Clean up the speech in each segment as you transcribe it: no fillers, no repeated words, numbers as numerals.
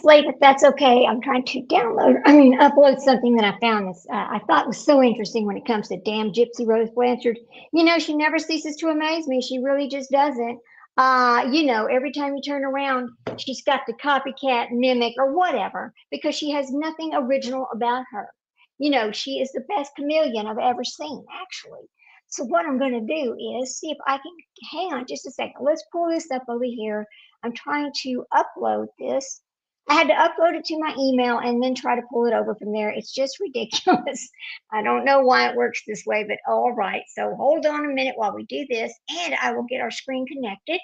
late, but that's okay. I'm trying to upload something that I found this I thought was so interesting when it comes to damn Gypsy Rose Blanchard. You know, she never ceases to amaze me. She really just doesn't. You know, every time you turn around, she's got the copycat, mimic, or whatever, because she has nothing original about her. You know, she is the best chameleon I've ever seen, actually. So what I'm going to do is see if I can, hang on just a second. Let's pull this up over here. I'm trying to upload this. I had to upload it to my email and then try to pull it over from there. It's just ridiculous. I don't know why it works this way, but all right. So hold on a minute while we do this, and I will get our screen connected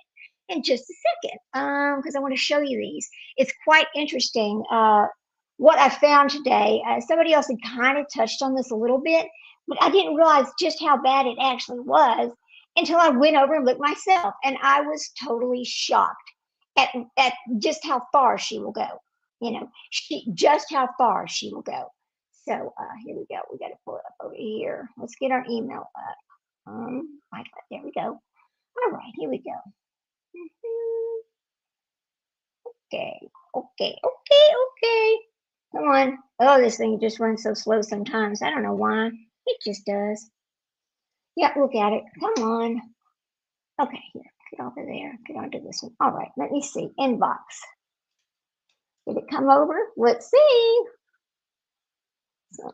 in just a second because I want to show you these. It's quite interesting what I found today. Somebody else had kind of touched on this a little bit, but I didn't realize just how bad it actually was until I went over and looked myself, and I was totally shocked at just how far she will go. You know, just how far she will go. So here we go. We got to pull it up over here. Let's get our email up. There we go. All right, here we go. Okay, okay. Come on. Oh, this thing just runs so slow sometimes. I don't know why. It just does. Yeah, look at it. Come on. Okay, here. Get over there. Get onto this one. All right, let me see. Inbox. Did it come over? Let's see. Come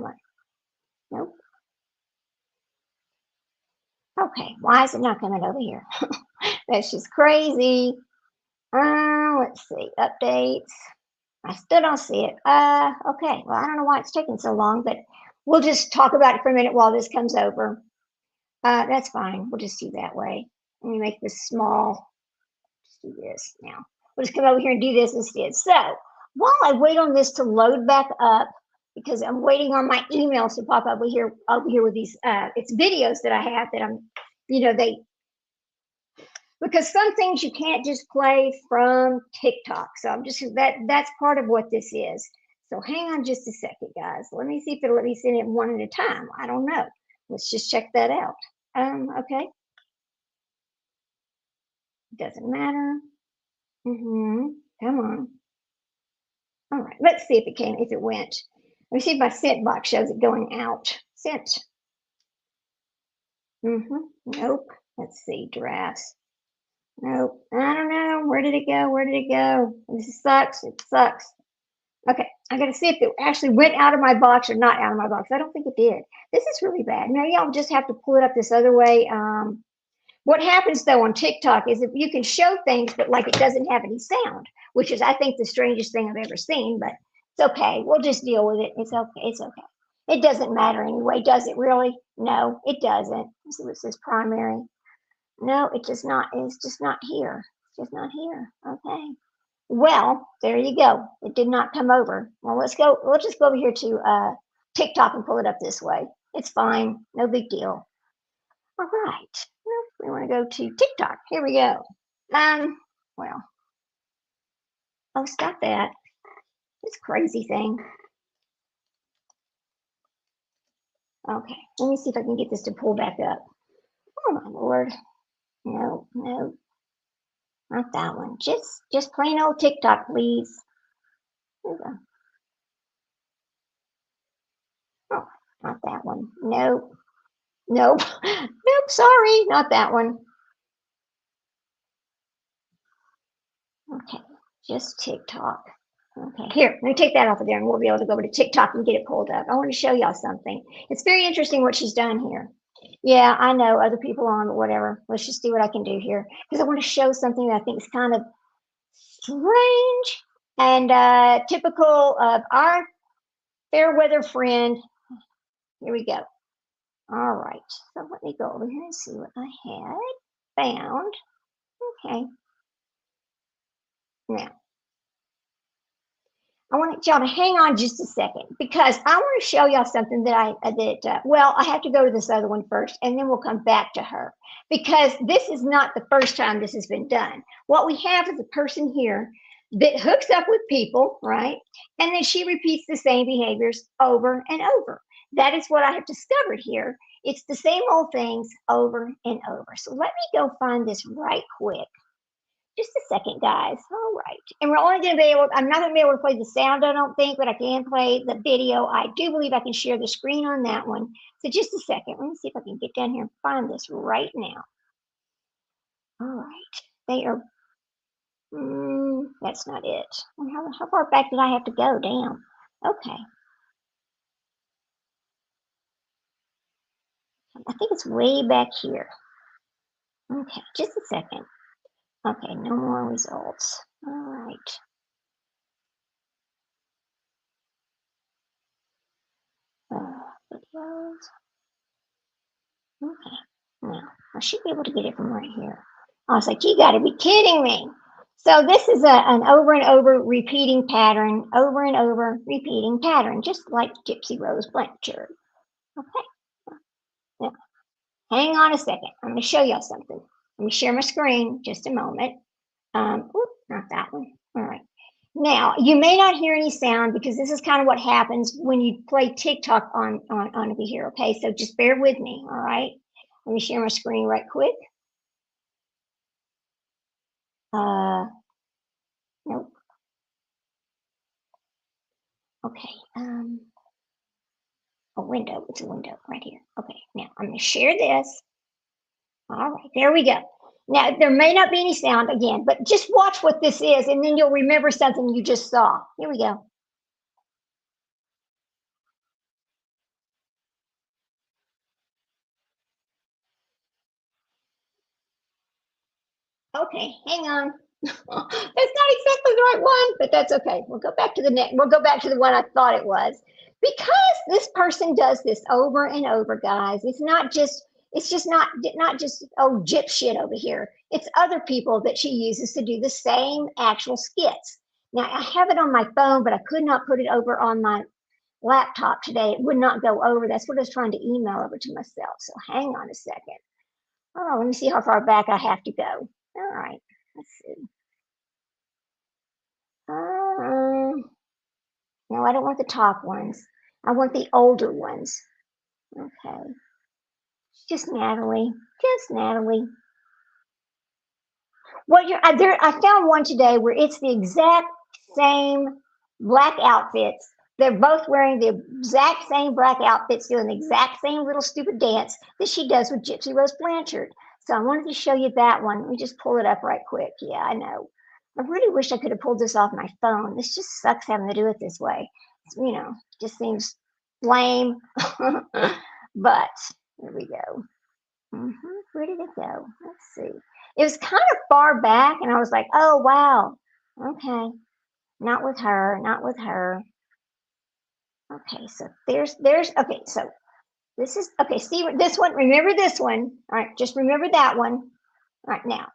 on. Nope. Okay, why is it not coming over here? That's just crazy. Let's see. Updates. I still don't see it. Okay. Well, I don't know why it's taking so long, but we'll just talk about it for a minute while this comes over. That's fine. We'll just do that way. Let me make this small. Just do this now. We'll just come over here and do this instead. So while I wait on this to load back up, because I'm waiting on my emails to pop up over here with these, it's videos that I have that I'm, you know, because some things you can't just play from TikTok. So I'm just, that's part of what this is. So hang on just a second, guys. Let me see if it'll let me send it one at a time. I don't know. Let's just check that out. Okay. Doesn't matter. Come on. All right. Let's see if it came, if it went. Let me see if my sent box shows it going out. Sent. Nope. Let's see. Drafts. Nope. I don't know. Where did it go? Where did it go? This sucks. It sucks. Okay. I got to see if it actually went out of my box or not out of my box. I don't think it did. This is really bad. Maybe I'll just have to pull it up this other way. What happens though on TikTok is if you can show things, but like it doesn't have any sound, which is, I think, the strangest thing I've ever seen, but it's okay. We'll just deal with it. It's okay. It's okay. It doesn't matter anyway, does it really? No, it doesn't. Let's see what says primary. No, it just not, it's just not here. It's just not here. Okay. Well, there you go. It did not come over. Well, let's just go over here to TikTok and pull it up this way. It's fine. No big deal. All right. We want to go to TikTok. Here we go. Well. Oh, stop that. This crazy thing. Okay. Let me see if I can get this to pull back up. Oh my Lord. No. Not that one. Just plain old TikTok, please. Here we go. Oh, not that one. Nope. Nope. Sorry. Not that one. Okay. Just TikTok. Okay, here, let me take that off of there and we'll be able to go over to TikTok and get it pulled up. I want to show y'all something. It's very interesting what she's done here. Yeah, I know other people on, but whatever. Let's just see what I can do here because I want to show something that I think is kind of strange and typical of our fair weather friend. Here we go. All right, so let me go over here and see what I had found. Okay. Now, I want y'all to hang on just a second because I want to show y'all something that well, I have to go to this other one first and then we'll come back to her because this is not the first time this has been done. What we have is a person here that hooks up with people, right? And then she repeats the same behaviors over and over. That is what I have discovered here. It's the same old things over and over. So let me go find this right quick Just a second, guys. All right. And we're only going to be able, I'm not going to be able to play the sound, I don't think, but I can play the video. I do believe I can share the screen on that one. So just a second. Let me see if I can get down here and find this right now. All right. They are, that's not it. How far back did I have to go? Damn. Okay. I think it's way back here. Okay, just a second. Okay, no more results. All right. Videos. Okay, now I should be able to get it from right here. I was like, you got to be kidding me. So this is an over and over repeating pattern, over and over repeating pattern, just like Gypsy Rose Blanchard. Okay, now hang on a second. I'm going to show y'all something. Let me share my screen just a moment. Not that one. All right. Now, you may not hear any sound because this is kind of what happens when you play TikTok on over here, okay? So just bear with me, all right? Let me share my screen right quick. Nope. Okay. A window. It's a window right here. Okay. Now, I'm going to share this. All right. There we go. Now, there may not be any sound again, but just watch what this is, and then you'll remember something you just saw. Here we go. Okay, hang on. That's not exactly the right one, but that's okay. We'll go back to the next. We'll go back to the one I thought it was. Because this person does this over and over, guys. It's just not just oh gyp shit over here. It's other people that she uses to do the same actual skits. Now I have it on my phone, but I could not put it over on my laptop today. It would not go over. That's what I was trying to email over to myself. So hang on a second. Oh, let me see how far back I have to go. All right, let's see. No, I don't want the top ones. I want the older ones. Okay. Just Natalie. Just Natalie. Well, I found one today where it's the exact same black outfits. They're both wearing the exact same black outfits, doing the exact same little stupid dance that she does with Gypsy Rose Blanchard. So I wanted to show you that one. Let me just pull it up right quick. Yeah, I know. I really wish I could have pulled this off my phone. This just sucks having to do it this way. Just seems lame. But here we go. Where did it go? Let's see. It was kind of far back, and I was like, oh, wow. Okay. Not with her. Not with her. Okay, so okay, so this is, okay, see this one, remember this one. All right, just remember that one. All right, now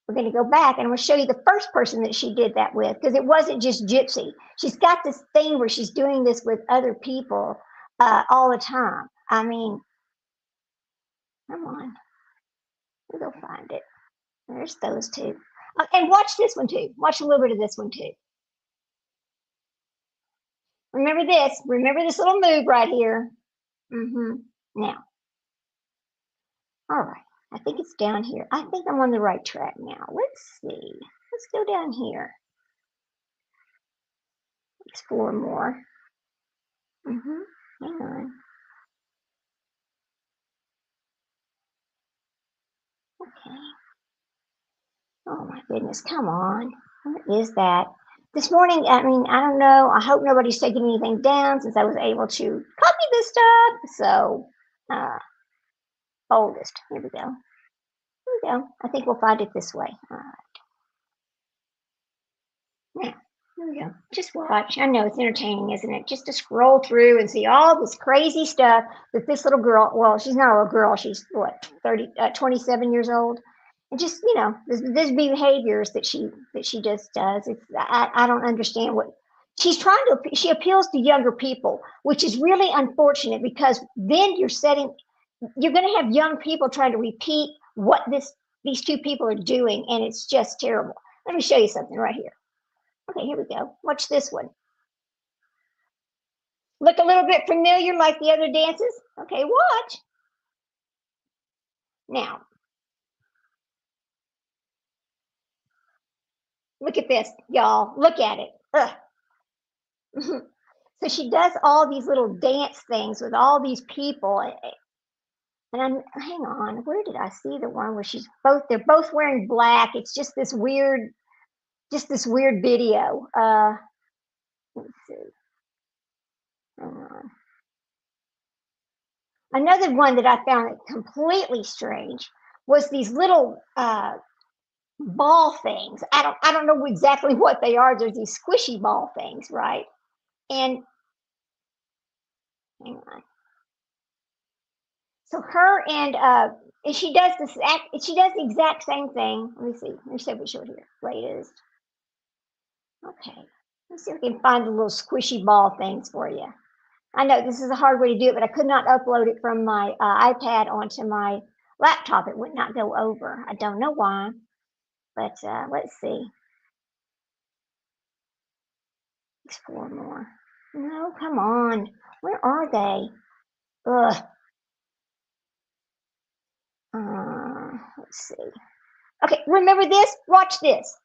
we're going to go back and I'm going to show you the first person that she did that with, because it wasn't just Gypsy. She's got this thing where she's doing this with other people all the time. I mean, come on, we'll go find it. There's those two. And watch this one too. Watch a little bit of this one too. Remember this. Remember this little move right here. Now, all right. I think it's down here. I think I'm on the right track now. Let's see. Let's go down here. Explore more. Hang on. Okay. Oh my goodness, come on. What is that? This morning, I mean, I don't know. I hope nobody's taking anything down since I was able to copy this stuff. So, oldest. Here we go. Here we go. I think we'll find it this way. All right. Now, here we go. Just watch. I know it's entertaining, isn't it? Just to scroll through and see all this crazy stuff that this little girl, well, she's not a little girl. She's what, 27 years old. And just, this behaviors that she just does. I don't understand what she's trying to, she appeals to younger people, which is really unfortunate because then you're going to have young people trying to repeat what these two people are doing. And it's just terrible. Let me show you something right here. Okay, here we go. Watch this one. Look a little bit familiar like the other dances? Okay, watch. Now, Look at this, y'all. Look at it. Ugh. So she does all these little dance things with all these people. And hang on, where did I see the one where they're both wearing black. It's just this weird video. Let's see. Hang on. Another one that I found completely strange was these little ball things. I don't know exactly what they are. There's these squishy ball things, right? And hang on. So her and she does the exact same thing. Let me see. Let me see what show here. Latest. Okay. Let's see if we can find the little squishy ball things for you. I know this is a hard way to do it, but I could not upload it from my iPad onto my laptop. It would not go over. I don't know why, but let's see. Explore more. No, come on. Where are they? Ugh. Let's see. Okay, remember this? Watch this.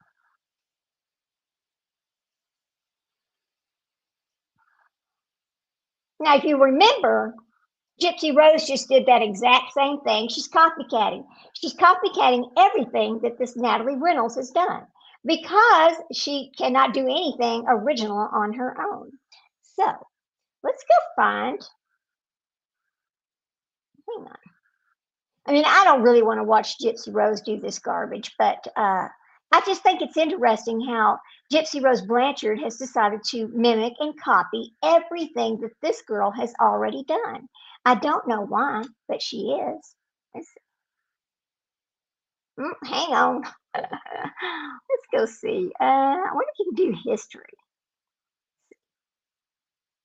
Now, if you remember, Gypsy Rose just did that exact same thing. She's copycatting. She's copycatting everything that this Natalie Reynolds has done because she cannot do anything original on her own. So let's go find. Hang on. I mean, I don't really want to watch Gypsy Rose do this garbage, but I just think it's interesting how Gypsy Rose Blanchard has decided to mimic and copy everything that this girl has already done. I don't know why, but she is. Hang on. Let's go see. I wonder if you can do history.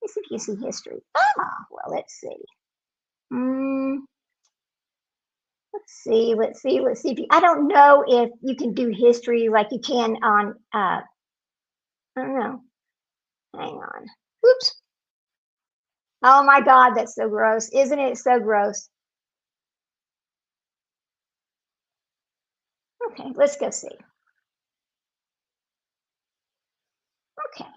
Let's see if you can see history. Well, let's see. Let's see if I don't know if you can do history like you can on, I don't know. Hang on. Oops. Oh my God, that's so gross. Isn't it so gross? Okay, let's go see. Okay.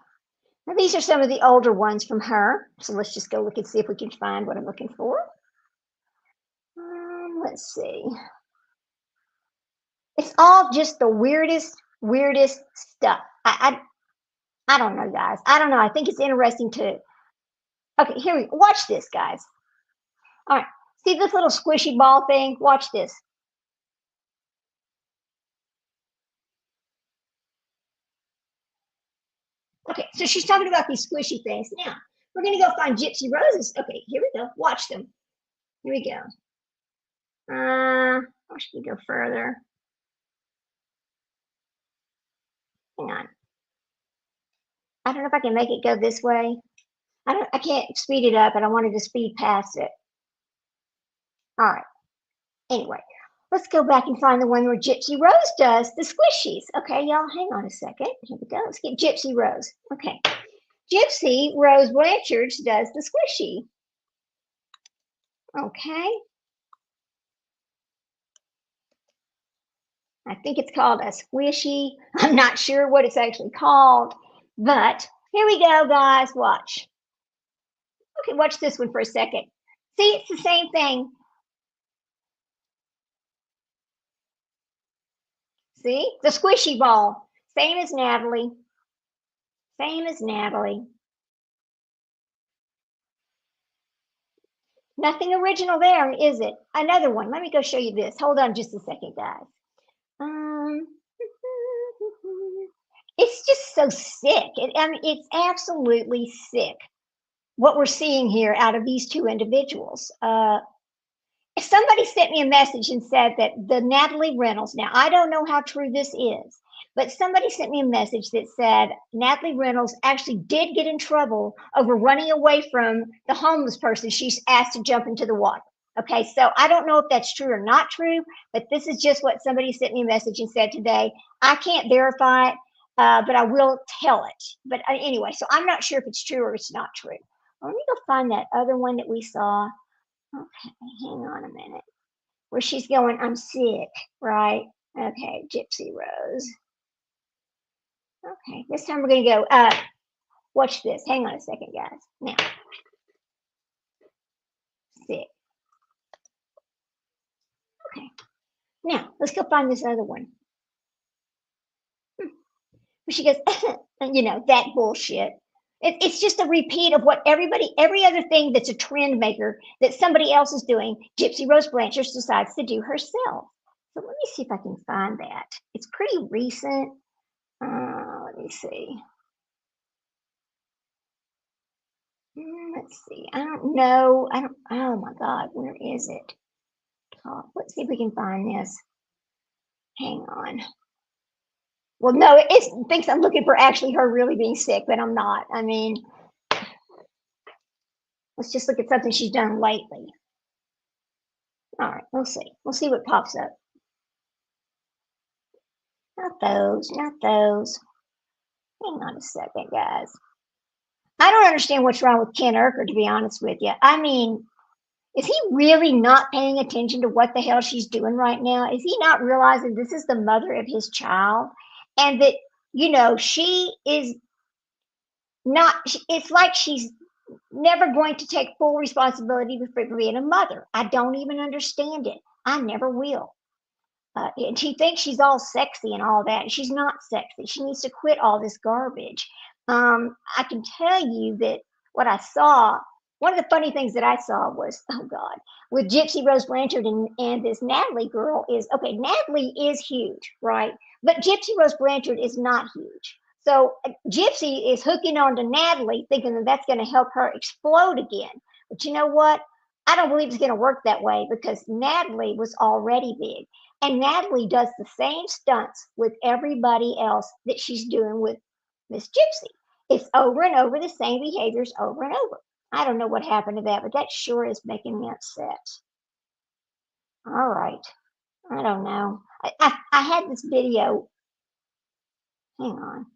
Now these are some of the older ones from her. So let's just go look and see if we can find what I'm looking for. Let's see. It's all just the weirdest stuff. I don't know, guys. I don't know. I think it's interesting to. Okay, here we go. Watch this, guys. All right. See this little squishy ball thing? Watch this. Okay, so she's talking about these squishy things. Now, we're going to go find Gypsy Roses. Okay, here we go. Watch them. Here we go. I should go further. Hang on. I don't know if I can make it go this way. I can't speed it up, and I wanted to speed past it. All right. Anyway, let's go back and find the one where Gypsy Rose does the squishies. Okay, y'all, hang on a second. Here we go. Let's get Gypsy Rose. Okay. Gypsy Rose Blanchard does the squishy. Okay. I think it's called a squishy. I'm not sure what it's actually called, but here we go, guys. Watch. Okay, watch this one for a second. See, it's the same thing. See, the squishy ball. Same as Natalie. Same as Natalie. Nothing original there, is it? Another one. Let me go show you this. Hold on just a second, guys. It's just so sick. I mean, it's absolutely sick what we're seeing here out of these two individuals. Somebody sent me a message and said that the Natalie Reynolds, now I don't know how true this is, but somebody sent me a message that said Natalie Reynolds actually did get in trouble over running away from the homeless person she's asked to jump into the water. Okay, so I don't know if that's true or not true, but this is just what somebody sent me a message and said today. I can't verify it, but I will tell it. But anyway, so I'm not sure if it's true or it's not true. Let me go find that other one that we saw. Okay, hang on a minute. Where she's going, I'm sick, right? Okay, Gypsy Rose. Okay, this time we're going to go, watch this. Hang on a second, guys. Now, 6. Okay, now let's go find this other one. She goes, you know, that bullshit. It's just a repeat of what every other thing that's a trend maker that somebody else is doing, Gypsy Rose Blanchard decides to do herself. So let me see if I can find that. It's pretty recent. Let me see. Let's see. I don't know. Oh my God, where is it? Let's see if we can find this. Hang on. Well, no, it thinks I'm looking for actually her really being sick, but I'm not. I mean, let's just look at something she's done lately. All right, we'll see. We'll see what pops up. Not those, not those. Hang on a second, guys. I don't understand what's wrong with Ken Urker, to be honest with you. I mean, is he really not paying attention to what the hell she's doing right now? Is he not realizing this is the mother of his child? And that, you know, she is not, it's like she's never going to take full responsibility for being a mother. I don't even understand it. I never will. And she thinks she's all sexy and all that. She's not sexy. She needs to quit all this garbage. I can tell you that what I saw, one of the funny things that I saw was, oh God, with Gypsy Rose Blanchard and this Natalie girl is, okay, Natalie is huge, right? But Gypsy Rose Blanchard is not huge. So Gypsy is hooking on to Natalie, thinking that that's going to help her explode again. But you know what? I don't believe it's going to work that way because Natalie was already big. And Natalie does the same stunts with everybody else that she's doing with Miss Gypsy. It's over and over the same behaviors over and over. I don't know what happened to that, but that sure is making me upset. All right. I don't know. I had this video. Hang on.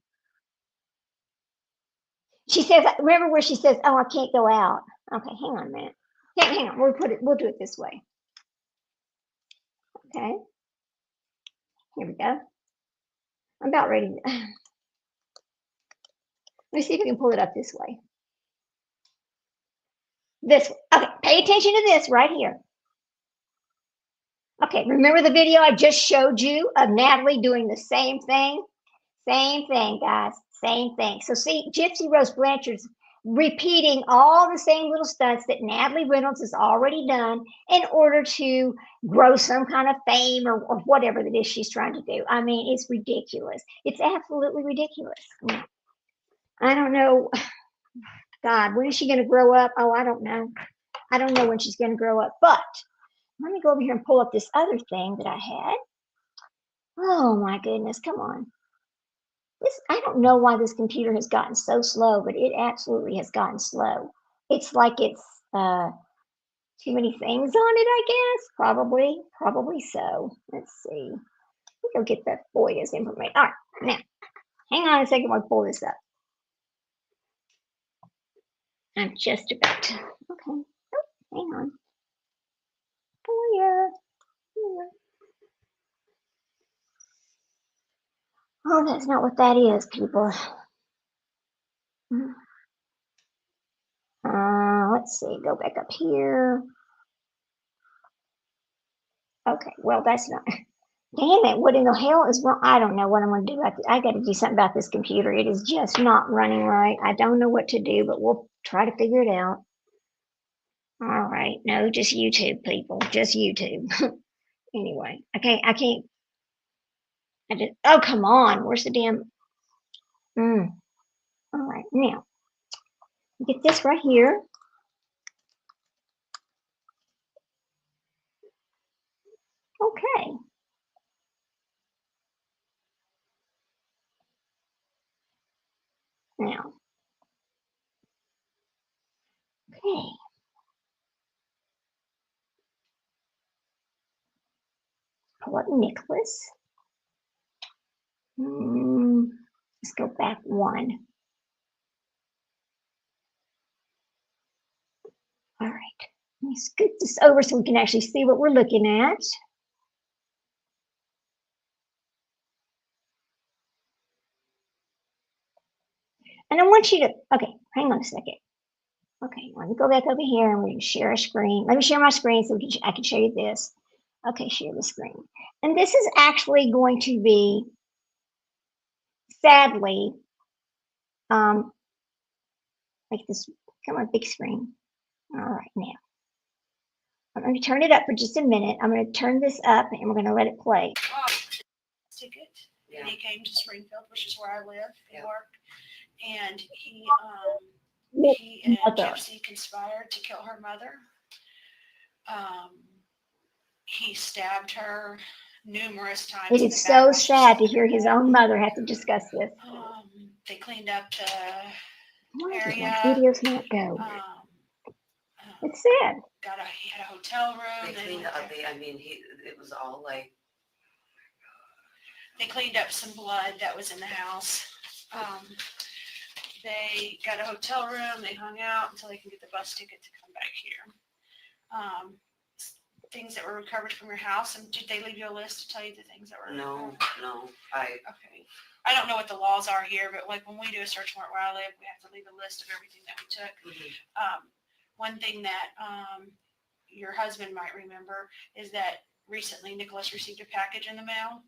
She says, remember where she says, oh, I can't go out. Okay, hang on a minute. Hang on. We'll do it this way. Okay. Here we go. I'm about ready. Let me see if I can pull it up this way. This, okay, pay attention to this right here. Okay, remember the video I just showed you of Natalie doing the same thing? Same thing, guys, same thing. So see, Gypsy Rose Blanchard's repeating all the same little stunts that Natalie Reynolds has already done in order to grow some kind of fame or whatever it is she's trying to do. I mean, it's ridiculous. It's absolutely ridiculous. I don't know. God, when is she going to grow up? Oh, I don't know. I don't know when she's going to grow up, but let me go over here and pull up this other thing that I had. Oh my goodness, come on. I don't know why this computer has gotten so slow, but it absolutely has gotten slow. It's like it's too many things on it, I guess. Probably so. Let's see. Let me go get the FOIA's information. All right, now, hang on a second while I pull this up. I'm just about to, okay. Oh, hang on. FOIA. Oh, that's not what that is, people. Let's see, go back up here. Okay, well, that's not, damn it, what in the hell is wrong? I don't know what I'm going to do about this. I got to do something about this computer. It is just not running right. I don't know what to do, but we'll try to figure it out. All right, no, just YouTube, people, just YouTube. Anyway, I can't, oh, come on, where's the damn, all right, now, get this right here. Okay. Now, okay. Pull up Nicholas. Let's go back one. All right. Let me scoot this over so we can actually see what we're looking at. want you to, okay, hang on a second. Okay, let me go back over here and we're going to share a screen. Let me share my screen so I can show you this. Okay, share the screen. And this is actually going to be, sadly, like this, come on, big screen. All right, now. I'm going to turn it up for just a minute. I'm going to turn this up and we're going to let it play. Ticket. Yeah. And he came to Springfield, which is where I live and work. And he and Gypsy conspired to kill her mother. He stabbed her numerous times. It is so sad to hear his own mother have to discuss this. They cleaned up the area. Videos not go. It's sad. He had a hotel room. They cleaned up. It was all like. They cleaned up some blood that was in the house. They got a hotel room. They hung out until they can get the bus ticket to come back here. Things that were recovered from your house. And did they leave you a list to tell you the things that were? No. Okay. I don't know what the laws are here, but like when we do a search warrant where I live, we have to leave a list of everything that we took. Mm-hmm. One thing that your husband might remember is that recently Nicholas received a package in the mail.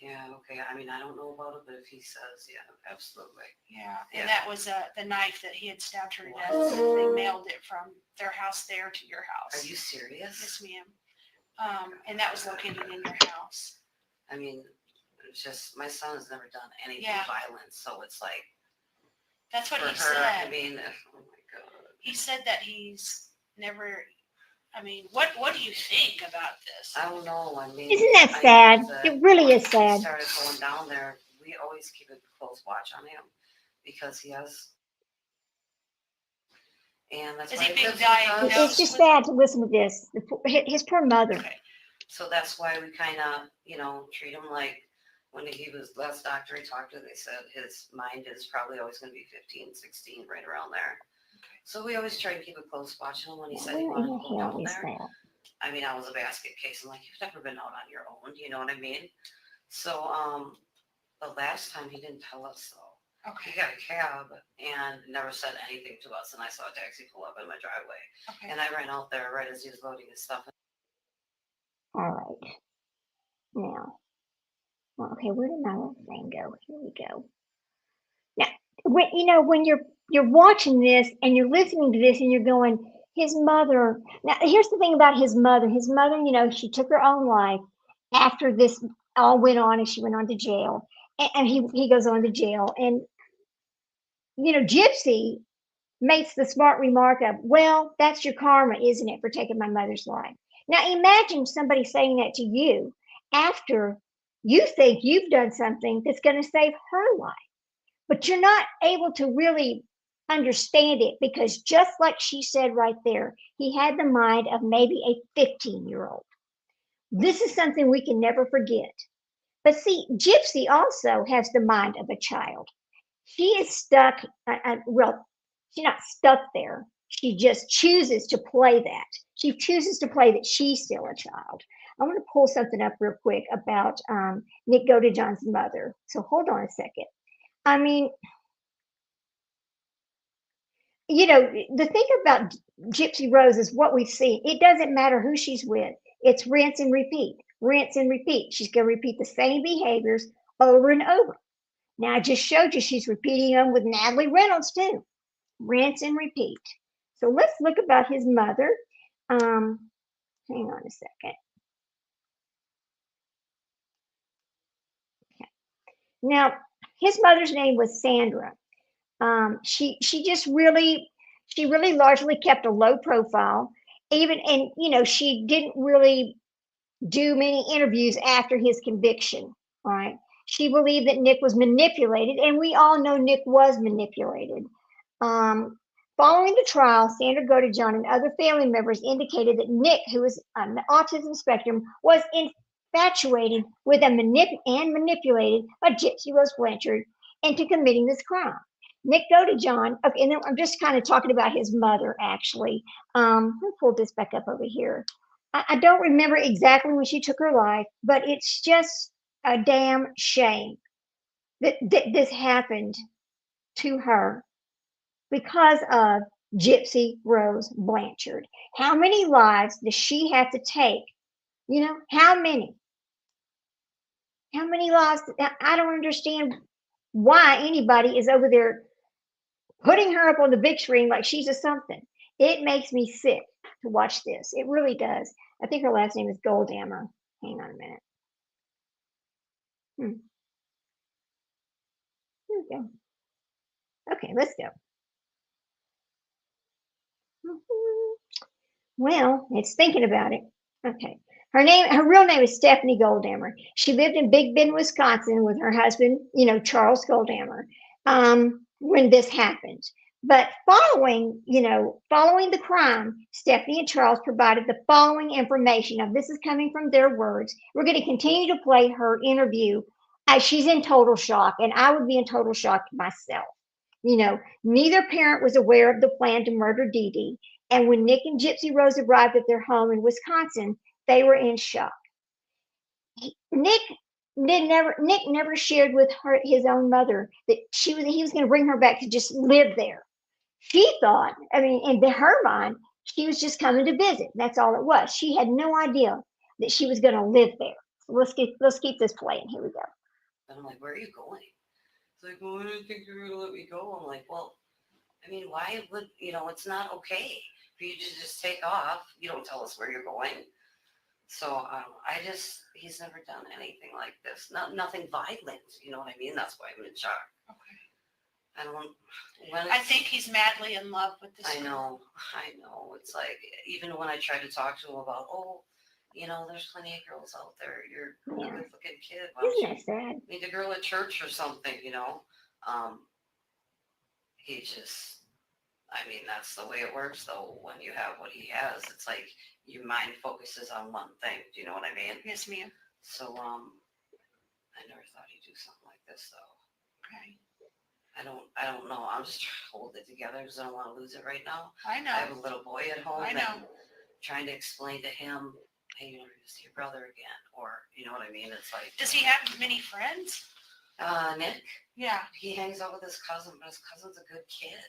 Yeah, okay. I don't know about it, but if he says, yeah, absolutely. Yeah, and that was the knife that he had stabbed her to death. They mailed it from their house there to your house. Are you serious? Yes, ma'am. And that was located in your house. It's just, my son has never done anything violent, so it's like. That's what he said. Oh my God. He said that he's never. What do you think about this? I don't know. Isn't that sad? It really is sad. He started going down there. We always keep a close watch on him because he has. And that's why he being diagnosed? It's just sad to listen to this. His poor mother. Okay. So that's why we kind of, treat him like when he was last doctor he talked to. They said his mind is probably always going to be 15, 16, right around there. So we always try to keep a close watch on him when he said he wanted to go down there. I was a basket case. I'm like, you've never been out on your own. You know what I mean? So the last time he didn't tell us though. Okay. He got a cab and never said anything to us. And I saw a taxi pull up in my driveway. Okay. And I ran out there right as he was loading his stuff. All right. Now, okay, where did my little thing go? Here we go. Now, when you're watching this and you're listening to this and you're going, his mother. Now, here's the thing about his mother. His mother, she took her own life after this all went on and she went on to jail. And he goes on to jail. And, Gypsy makes the smart remark of, well, that's your karma, isn't it, for taking my mother's life? Now, imagine somebody saying that to you after you think you've done something that's going to save her life. But you're not able to really understand it because just like she said right there, he had the mind of maybe a 15-year-old. This is something we can never forget. But see, Gypsy also has the mind of a child. She is stuck, she's not stuck there. She just chooses to play that. She chooses to play that she's still a child. I want to pull something up real quick about Nick Godejohn's mother. So hold on a second. The thing about Gypsy Rose is what we see. It doesn't matter who she's with. It's rinse and repeat, rinse and repeat. She's going to repeat the same behaviors over and over. Now, I just showed you she's repeating them with Natalie Reynolds too. Rinse and repeat. So let's look about his mother. Hang on a second. Okay. Now, his mother's name was Sandra. She really largely kept a low profile. She didn't really do many interviews after his conviction. Right? She believed that Nick was manipulated, and we all know Nick was manipulated. Following the trial, Sandra Godejohn and other family members indicated that Nick, who was on the autism spectrum, was infatuated with and manipulated by Gypsy Rose Blanchard into committing this crime. Nick Godejohn, okay, and then I'm just kind of talking about his mother, actually. Let me pull this back up over here. I don't remember exactly when she took her life, but it's just a damn shame that this happened to her because of Gypsy Rose Blanchard. How many lives does she have to take? You know, how many? How many lives? I don't understand why anybody is over there putting her up on the big screen like she's a something. It makes me sick to watch this. It really does. I think her last name is Goldammer. Hang on a minute. Here we go. Okay, let's go. Well, it's thinking about it. Okay. Her real name is Stephanie Goldammer. She lived in Big Bend, Wisconsin with her husband, Charles Goldammer, when this happened. But following the crime, Stephanie and Charles provided the following information. Now, this is coming from their words. We're going to continue to play her interview as she's in total shock, and I would be in total shock myself. Neither parent was aware of the plan to murder Dee Dee. And when Nick and Gypsy Rose arrived at their home in Wisconsin, they were in shock. Nick never shared with his own mother that he was going to bring her back to just live there. She thought, in her mind, she was just coming to visit. That's all it was. She had no idea that she was going to live there. So let's keep this playing. Here we go. And I'm like, where are you going? It's like, well, I didn't think you were going to let me go. I'm like, well, why would, it's not okay for you to just take off. You don't tell us where you're going. So he's never done anything like this. Nothing violent. You know what I mean? That's why I'm in shock. Okay. I think he's madly in love with this. I know. It's like, even when I try to talk to him about, there's plenty of girls out there. You're a good looking kid. Why don't you sad? Meet a girl at church or something, he just, that's the way it works though. When you have what he has, it's like your mind focuses on one thing. Do you know what I mean? Yes, ma'am. So, I never thought he'd do something like this though. Okay. I don't know. I'm just trying to hold it together because I don't want to lose it right now. I know. I have a little boy at home. I know. And trying to explain to him, hey, you're going to see your brother again. Or, you know what I mean? It's like. Does he have many friends? Nick? Yeah. He hangs out with his cousin, but his cousin's a good kid.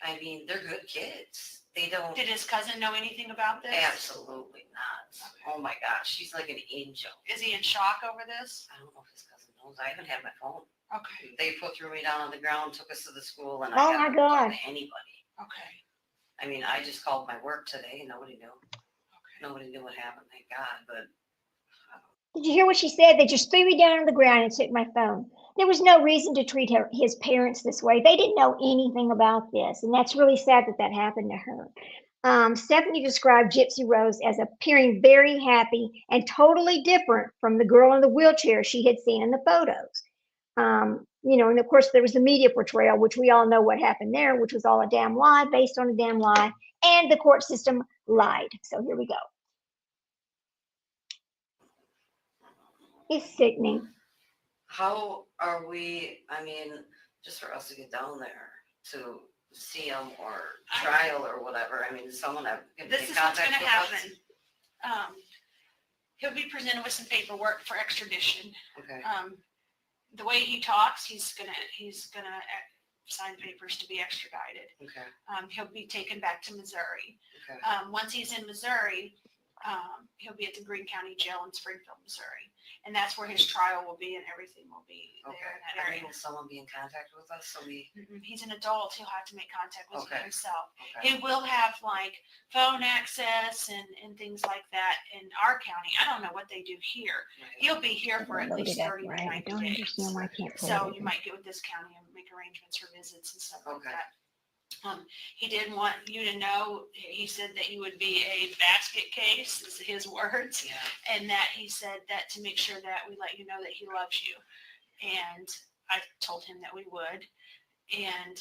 Okay. They're good kids. They don't. Did his cousin know anything about this? Absolutely not. Okay. Oh my gosh, she's like an angel. Is he in shock over this? I don't know if his cousin knows. I haven't had my phone. Okay. They threw me down on the ground, took us to the school, and I haven't talked to anybody. Okay. I just called my work today, and nobody knew. Okay. Nobody knew what happened, thank God. But did you hear what she said? They just threw me down on the ground and took my phone. There was no reason to treat his parents this way. They didn't know anything about this, and that's really sad that happened to her. Stephanie described Gypsy Rose as appearing very happy and totally different from the girl in the wheelchair she had seen in the photos. And of course there was the media portrayal, which we all know what happened there, which was all a damn lie, based on a damn lie, and the court system lied. So here we go. It's sickening. how are we, just for us to get down there to see him or trial or whatever, someone have this is what's going to happen. He'll be presented with some paperwork for extradition. Okay. The way he talks, he's gonna sign papers to be extradited. Okay. He'll be taken back to Missouri. Okay. Once he's in Missouri, he'll be at the Greene County Jail in Springfield, Missouri, and that's where his trial will be and everything will be there in that area. Will someone be in contact with us? So he's an adult. He'll have to make contact with you himself. Okay. He will have like phone access and things like that in our county. I don't know what they do here. Right. He'll be here for at least 30 to 90 days. So you might get with this county and make arrangements for visits and stuff like that. He didn't want you to know, he said that you would be a basket case, is his words, and that he said that to make sure that we let you know that he loves you. And I told him that we would. And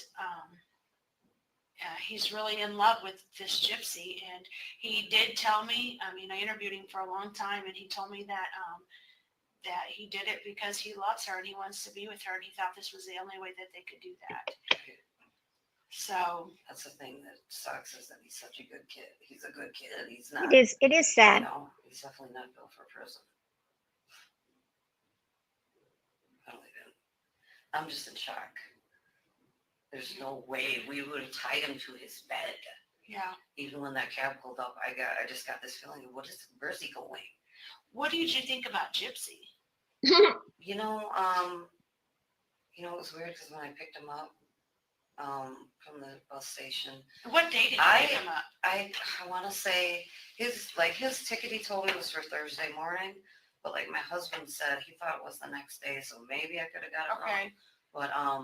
he's really in love with this Gypsy. And he did tell me, I interviewed him for a long time, and he told me that that he did it because he loves her and he wants to be with her, and he thought this was the only way that they could do that. So that's the thing that sucks, is that he's such a good kid. He's a good kid. He's not. It is sad. He's definitely not built for prison. I'm just in shock. There's no way we would have tied him to his bed. Yeah. Even when that cab pulled up, I just got this feeling, where's he going? What did you think about Gypsy? You know, it was weird because when I picked him up from the bus station, What day did you pick him up? I want to say his ticket he told me was for Thursday morning, but like my husband said, he thought it was the next day, so maybe I could have got it wrong. But I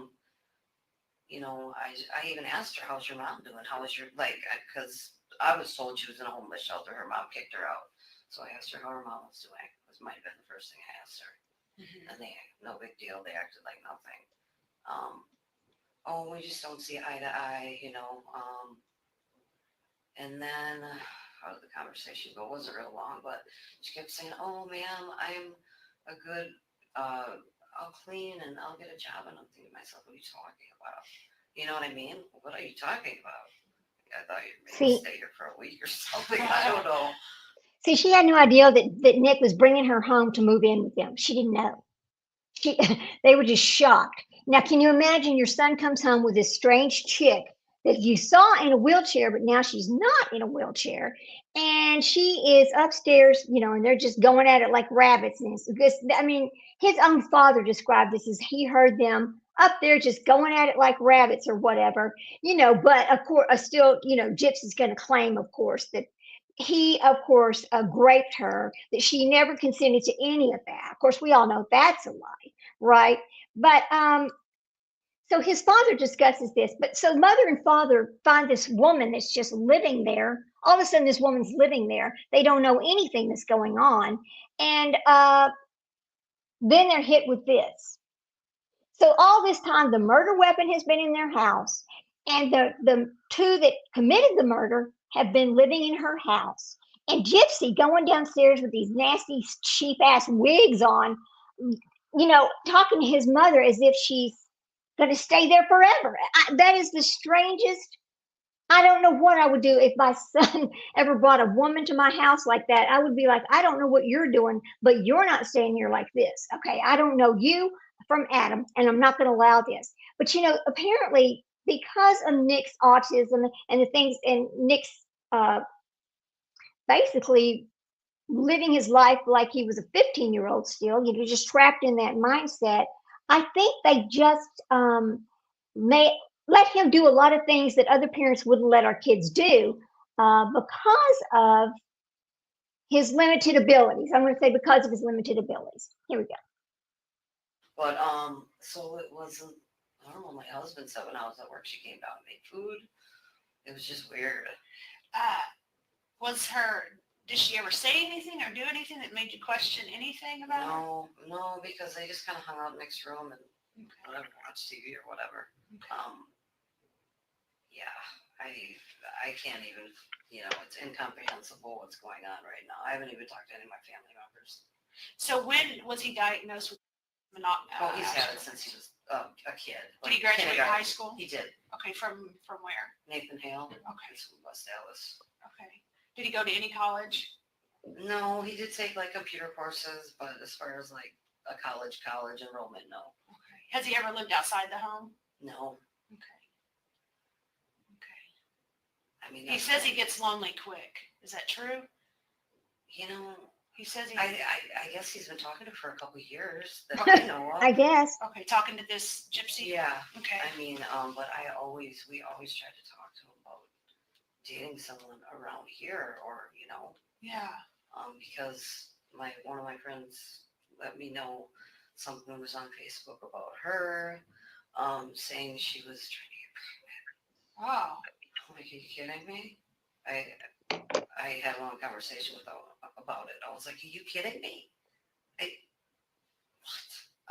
even asked her, "How's your mom doing? How was your because I was told she was in a homeless shelter. Her mom kicked her out, so I asked her how her mom was doing. This might have been the first thing I asked her, and no big deal. They acted like nothing. We just don't see eye to eye, And then how did the conversation go? It wasn't real long, but she kept saying, "Oh, ma'am, I'm a good, I'll clean and I'll get a job." And I'm thinking to myself, what are you talking about? You know what I mean? What are you talking about? I thought you'd maybe stay here for a week or something. I don't know. See, she had no idea that Nick was bringing her home to move in with them. She didn't know. They were just shocked. Now, can you imagine your son comes home with this strange chick that you saw in a wheelchair, but now she's not in a wheelchair, and she is upstairs, and they're just going at it like rabbits. And his own father described this as he heard them up there just going at it like rabbits or whatever, But of course, still, Gypsy's going to claim, of course, that he, of course, raped her, that she never consented to any of that. Of course, we all know that's a lie, right? But so his father discusses this. But so mother and father find this woman that's just living there. All of a sudden, this woman's living there. They don't know anything that's going on. And then they're hit with this. So all this time, the murder weapon has been in their house. And the two that committed the murder have been living in her house. And Gypsy going downstairs with these nasty, cheap ass wigs on, talking to his mother as if she's going to stay there forever. That is the strangest. I don't know what I would do if my son ever brought a woman to my house like that. I would be like, I don't know what you're doing, but you're not staying here like this. Okay. I don't know you from Adam, and I'm not going to allow this. But, apparently, because of Nick's autism and the things, and Nick's basically living his life like he was a 15-year-old still, just trapped in that mindset. I think they just may let him do a lot of things that other parents wouldn't let our kids do because of his limited abilities. I'm going to say because of his limited abilities. Here we go. But so it wasn't. I don't know. My husband said when I was at work, she came down and made food. It was just weird. Did she ever say anything or do anything that made you question anything about her? No, because they just kind of hung out next room and whatever, watch TV or whatever. Yeah, I can't even, it's incomprehensible what's going on right now. I haven't even talked to any of my family members. So when was he diagnosed with he's had it since he was a kid. Did he graduate high school? He did. Okay, from where? Nathan Hale. Okay. He's from West Dallas. Okay. Did he go to any college? No, he did take computer courses, but as far as a college enrollment, no. Okay. Has he ever lived outside the home? No. Okay. I mean, he says he gets lonely quick. Is that true? He says I guess he's been talking to her for a couple of years that I know of. I guess. Okay, talking to this Gypsy? Yeah. Okay. I mean, but we always try to talk to him about dating someone around here or, Yeah. Because one of my friends let me know something was on Facebook about her, saying she was trying to get pregnant. Wow. I'm like, are you kidding me? I had a long conversation with her about it. I was like, are you kidding me? What?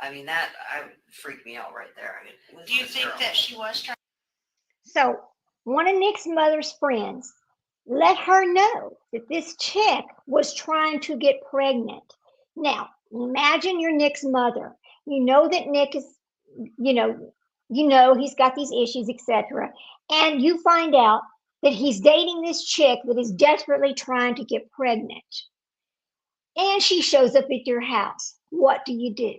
I mean, that freaked me out right there. I mean, do you think that she was trying? So one of Nick's mother's friends let her know that this chick was trying to get pregnant. Now, imagine you're Nick's mother. You know that Nick is, he's got these issues, etc. And you find out that he's dating this chick that is desperately trying to get pregnant. And she shows up at your house. What do you do?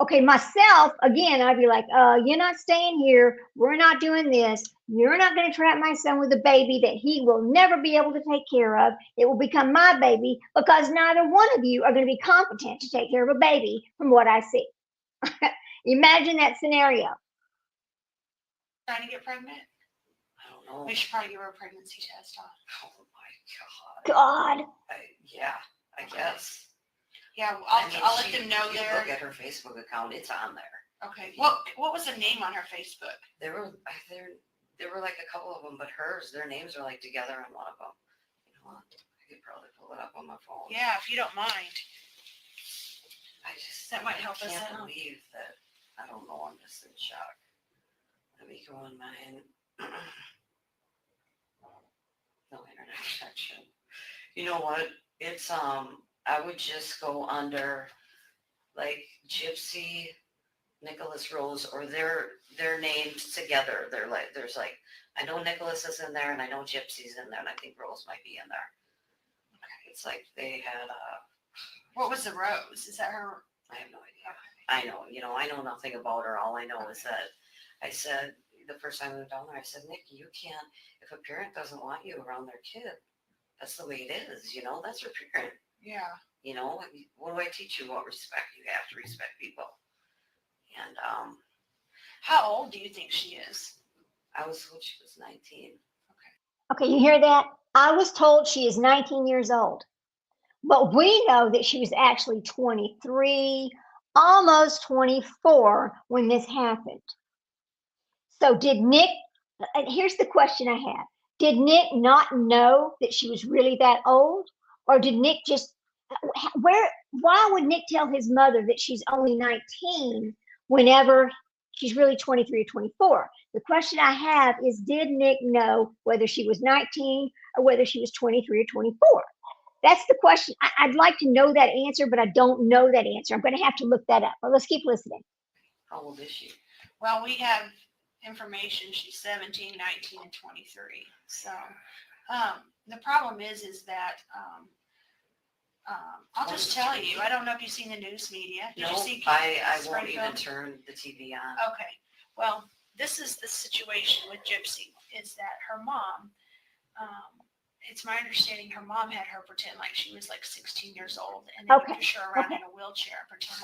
Okay, myself, again, I'd be like, you're not staying here. We're not doing this. You're not going to trap my son with a baby that he will never be able to take care of. It will become my baby because neither one of you are going to be competent to take care of a baby from what I see. Imagine that scenario. Trying to get pregnant? I don't know. We should probably give her a pregnancy test on. Oh my God. God. Yeah, I guess. Yeah, I mean, I'll let them know you there. look at her Facebook account, it's on there. Okay. What was the name on her Facebook? There were like a couple of them, but hers, their names are like together on one of them. You know what? I could probably pull it up on my phone. Yeah, if you don't mind. That might help us I can't out. believe that. I don't know. I'm just in shock. Let me go on mine. No internet connection. You know what? It's I would just go under like Gypsy, Nicholas Rose, or their names together. They're like there's like I know Nicholas is in there and I know Gypsy's in there and I think Rose might be in there. Okay. It's like they had What was the Rose? Is that her? I have no idea. I know, I know nothing about her. All I know is that I said the first time I went down there, I said, Nikki, you can't, if a parent doesn't want you around their kid, that's the way it is, that's your parent. Yeah. What do I teach you? What respect? You have to respect people. And How old do you think she is? I was told she was 19. Okay, you hear that? I was told she is 19 years old. But we know that she was actually 23, almost 24 when this happened. So did Nick, and here's the question I have. Did Nick not know that she was really that old? Or did Nick just, why would Nick tell his mother that she's only 19 whenever she's really 23 or 24? The question I have is, did Nick know whether she was 19 or whether she was 23 or 24? That's the question. I'd like to know that answer, but I don't know that answer. I'm going to have to look that up. But let's keep listening. How old is she? Well, we have information. She's 17, 19, and 23. So the problem is that I'll just tell you. I don't know if you've seen the news media. No, you see I won't Springfield? even turn the TV on. Okay. Well, this is the situation with Gypsy, is that her mom, it's my understanding her mom had her pretend like she was like 16 years old and then push her around in a wheelchair and pretend.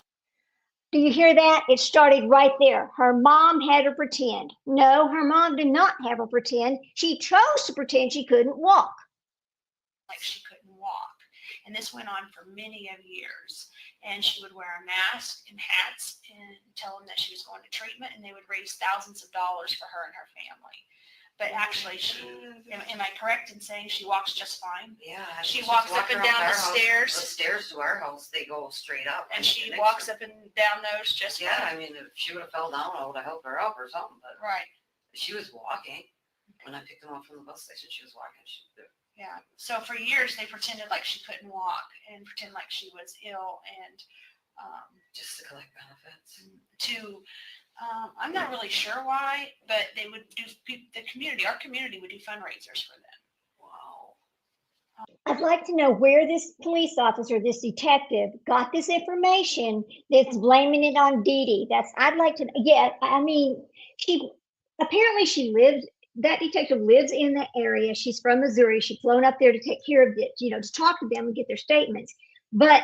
Do you hear that? It started right there. Her mom had her pretend. No, her mom did not have her pretend. She chose to pretend she couldn't walk. Like she couldn't walk. And this went on for many of years. And she would wear a mask and hats and tell them that she was going to treatment, and they would raise thousands of dollars for her and her family. But actually, am I correct in saying she walks just fine? Yeah. She walks up and down the stairs. The stairs to our house, they go straight up. And she walks up and down those just fine. Yeah, I mean, if she would have fell down, I would have helped her up or something. But right. She was walking. When I picked them up from the bus station, she was walking. Yeah. So for years, they pretended like she couldn't walk and pretend like she was ill and just to collect benefits. I'm not really sure why, but they would do our community would do fundraisers for them. Wow. I'd like to know where this police officer, this detective, got this information that's blaming it on Dee Dee. I'd like to, yeah, I mean, she lived, that detective lives in the area. She's from Missouri. She's flown up there to take care of it, to talk to them and get their statements. But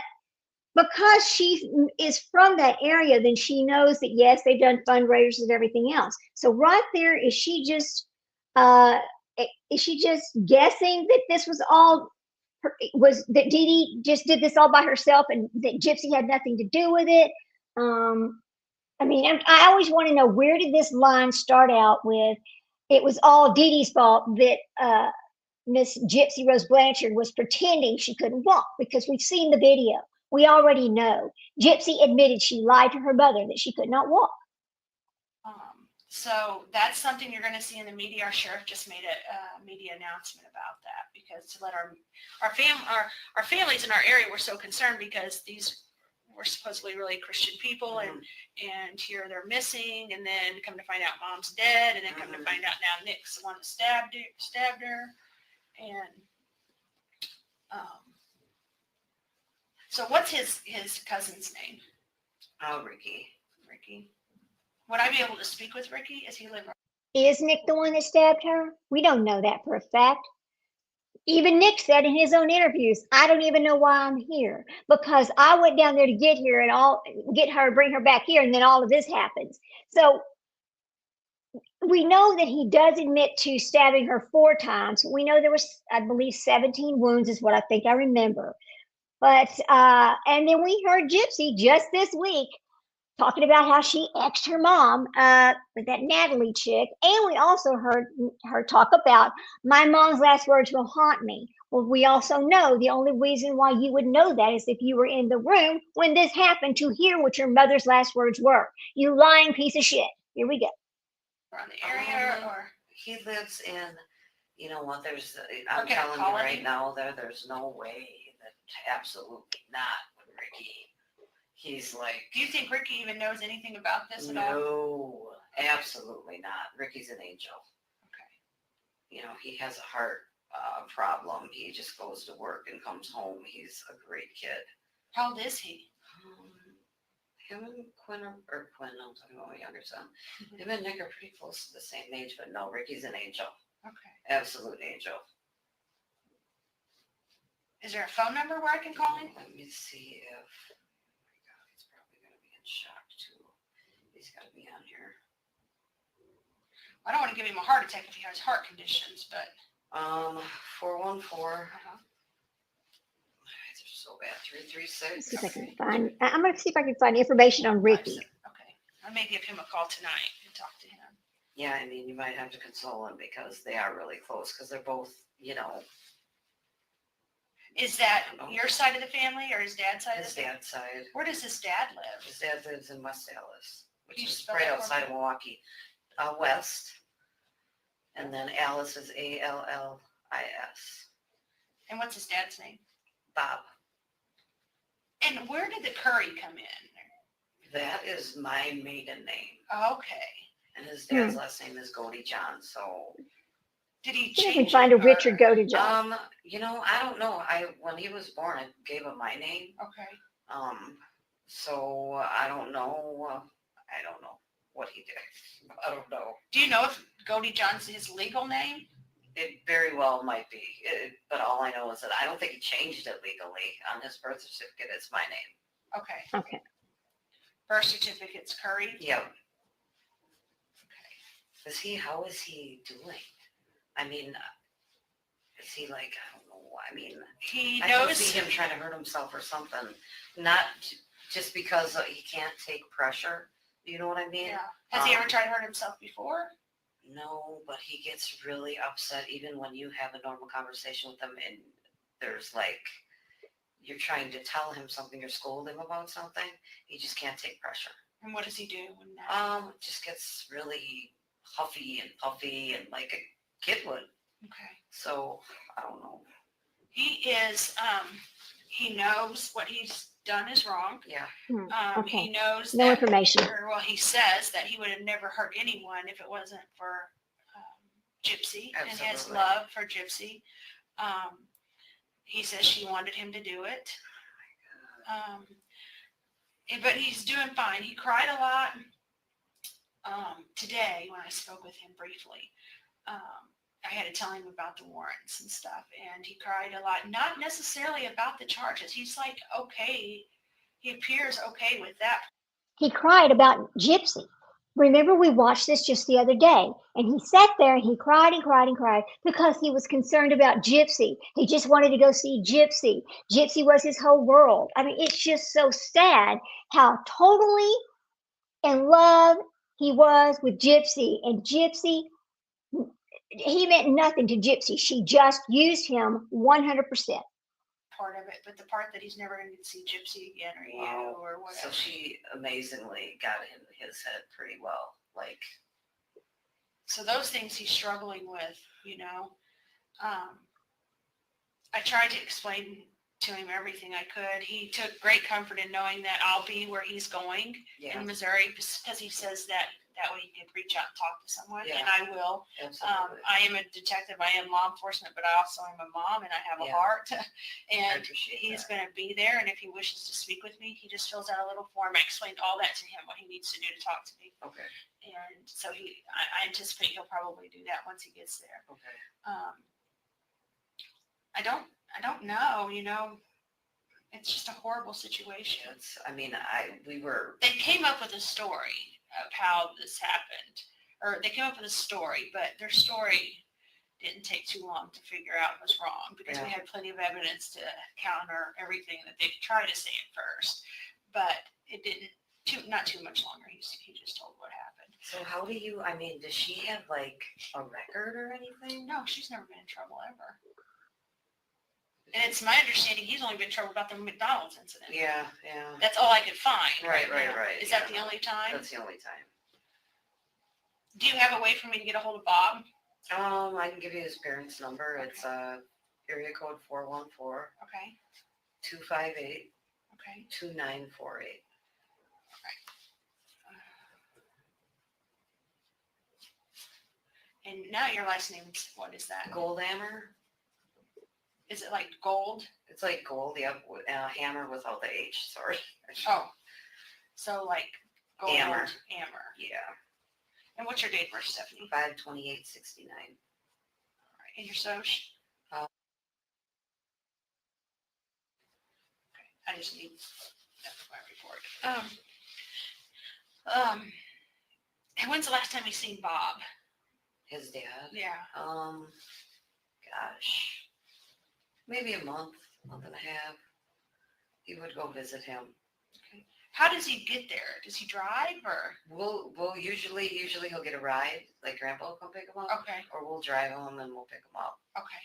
because she is from that area, then she knows that, yes, they've done fundraisers and everything else. So right there, is she just guessing that this was all, that Dee Dee just did this all by herself and that Gypsy had nothing to do with it? I mean, I always want to know, where did this line start out with, it was all Dee Dee's fault that Miss Gypsy Rose Blanchard was pretending she couldn't walk? Because we've seen the video. We already know. Gypsy admitted she lied to her mother that she could not walk. So that's something you're going to see in the media. Our sheriff just made a media announcement about that, because to let our families in our area were so concerned, because these were supposedly really Christian people, and here they're missing, and then come to find out mom's dead, and then come to find out now Nick's the one that stabbed her, and so what's his cousin's name? Oh, Ricky. Ricky? Would I be able to speak with Ricky? Is he live? Is Nick the one that stabbed her? We don't know that for a fact. Even Nick said in his own interviews, I don't even know why I'm here because I went down there to get here and get her, bring her back here, and then all of this happens. So we know that he does admit to stabbing her 4 times. We know there was, I believe, 17 wounds is what I think I remember. But and then we heard Gypsy just this week talking about how she exed her mom with that Natalie chick. And we also heard her talk about my mom's last words will haunt me. Well, we also know the only reason why you would know that is if you were in the room when this happened to hear what your mother's last words were. You lying piece of shit. Here we go. Around the area, or he lives in, you know what, I'm Okay, telling you colony. right now, there's no way that, absolutely not with Ricky. He's like, do you think Ricky even knows anything about this at all? no, absolutely not. Ricky's an angel. Okay. You know, he has a heart problem. He just goes to work and comes home. He's a great kid. How old is he? Him and Quinn, I'm talking about my younger son. Him and Nick are pretty close to the same age, but no, Ricky's an angel. Okay. Absolute angel. Is there a phone number where I can call him? Let me see if, oh my God, he's probably going to be in shock too. He's got to be on here. I don't want to give him a heart attack if he has heart conditions, but. 414. Uh-huh. They're so bad. 336. Let's see if I can find. I'm going to see if I can find information on Ricky. Okay. I may give him a call tonight and talk to him. Yeah, I mean, you might have to console him because they are really close because they're both, you know. Is that your side of the family or his dad's side? His dad's side. Where does his dad live? His dad lives in West Allis, which Can you is spell right that for outside me? of Milwaukee. West. And then Alice is Allis. And what's his dad's name? Bob. And where did the Curry come in? That is my maiden name. Okay. And his dad's last name is Goldie John, so. Did he See if I change can find a it, or- Richard Goldie John. You know, I don't know. When he was born, I gave him my name. Okay. So I don't know. I don't know what he did. I don't know. Do you know if Goldie John's his legal name? It very well might be, but all I know is that I don't think he changed it legally. On his birth certificate, it's my name. Okay. Okay. Birth certificate's Curry? Yep. Okay. How is he doing? I mean, is he like, I don't know, I mean, He I can knows. see him trying to hurt himself or something. Not just because he can't take pressure. You know what I mean? Yeah. Has he ever tried to hurt himself before? No, but he gets really upset even when you have a normal conversation with him and there's like, you're trying to tell him something or scold him about something. He just can't take pressure. And what does he do when that? Just gets really huffy and puffy and like a kid would. Okay. So, I don't know. He is, he knows what he's done is wrong. Yeah. Okay. He knows No that, information. or, well, he says that he would have never hurt anyone if it wasn't for Gypsy and his Absolutely. love for Gypsy. He says she wanted him to do it. But he's doing fine. He cried a lot today when I spoke with him briefly. I had to tell him about the warrants and stuff, and he cried a lot, not necessarily about the charges. He's like, okay, he appears okay with that. He cried about Gypsy. Remember, we watched this just the other day, and he sat there and he cried and cried and cried because he was concerned about Gypsy. He just wanted to go see Gypsy. Gypsy was his whole world. I mean, it's just so sad how totally in love he was with Gypsy, and Gypsy, he meant nothing to Gypsy. She just used him 100%. Part of it, but the part that he's never going to see Gypsy again or you or whatever. So she amazingly got in his head pretty well. Like, so those things he's struggling with, you know. I tried to explain to him everything I could. He took great comfort in knowing that I'll be where he's going in Missouri because he says that That way you can reach out and talk to someone, Yeah. and I will. Absolutely. I am a detective, I am law enforcement, but I also am a mom, and I have a Yeah. heart. I And appreciate he's that. going to be there, and if he wishes to speak with me, he just fills out a little form. I explained all that to him, what he needs to do to talk to me. Okay. And so I anticipate he'll probably do that once he gets there. Okay. I don't know, it's just a horrible situation. They came up with a story of how this happened, or they came up with a story, but their story didn't take too long to figure out was wrong because we Yeah. had plenty of evidence to counter everything that they tried to say at first, but it didn't. Not too much longer. He just told what happened. So how do you? Does she have like a record or anything? No, she's never been in trouble ever. And it's my understanding he's only been in trouble about the McDonald's incident. Yeah. That's all I could find. Right. Is that the only time? That's the only time. Do you have a way for me to get a hold of Bob? I can give you his parents' number. Okay. It's area code 414 Okay. 258 Okay. 2948. And now your last name, what is that? Goldhammer. Is it like gold? It's like gold. Yep. Hammer without the H. Sorry. Oh, so like gold. Hammer. Yeah. And what's your date of birth, Stephanie? 5/28/69. All right. And your social? Uh, Okay. I just need that for my report. And when's the last time you seen Bob? His dad. Yeah. Gosh, maybe a month and a half. He would go visit him. Okay. How does he get there? Does he drive or? We'll usually he'll get a ride. Like Grandpa will come pick him up. Okay. Or we'll drive him and we'll pick him up. Okay.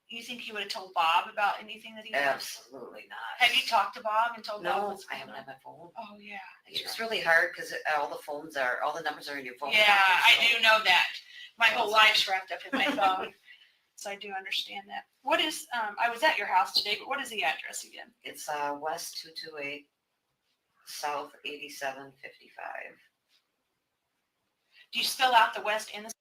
You think he would have told Bob about anything that he did? Absolutely not. Have you talked to Bob and told Bob No, what's I going haven't on? had my phone. Oh yeah. It's really hard because all the numbers are in your phone. Yeah, now, I so- do know that. My whole Awesome. life's wrapped up in my phone. So I do understand that. What is, I was at your house today, but what is the address again? It's West 228, South 8755. Do you spell out the west and the?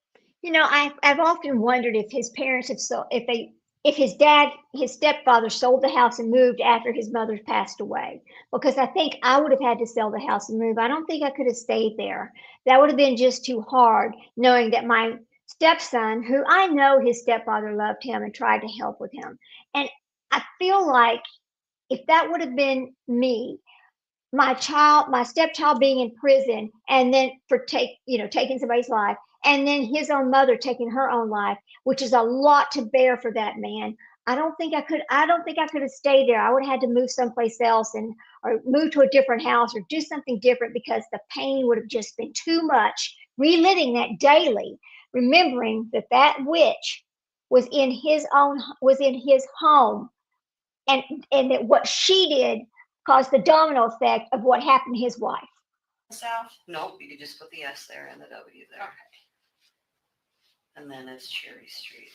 I've often wondered if his parents have sold, if his stepfather sold the house and moved after his mother passed away, because I think I would have had to sell the house and move. I don't think I could have stayed there. That would have been just too hard, knowing that my stepson, who I know his stepfather loved him and tried to help with him. And I feel like if that would have been me, my stepchild being in prison and then taking somebody's life, and then his own mother taking her own life, which is a lot to bear for that man. I don't think I could have stayed there. I would have had to move someplace else or move to a different house or do something different because the pain would have just been too much. Reliving that daily, remembering that witch was in his home, and that what she did caused the domino effect of what happened to his wife. South? Nope, you could just put the S there and the W there. Okay. And then it's Cherry Street.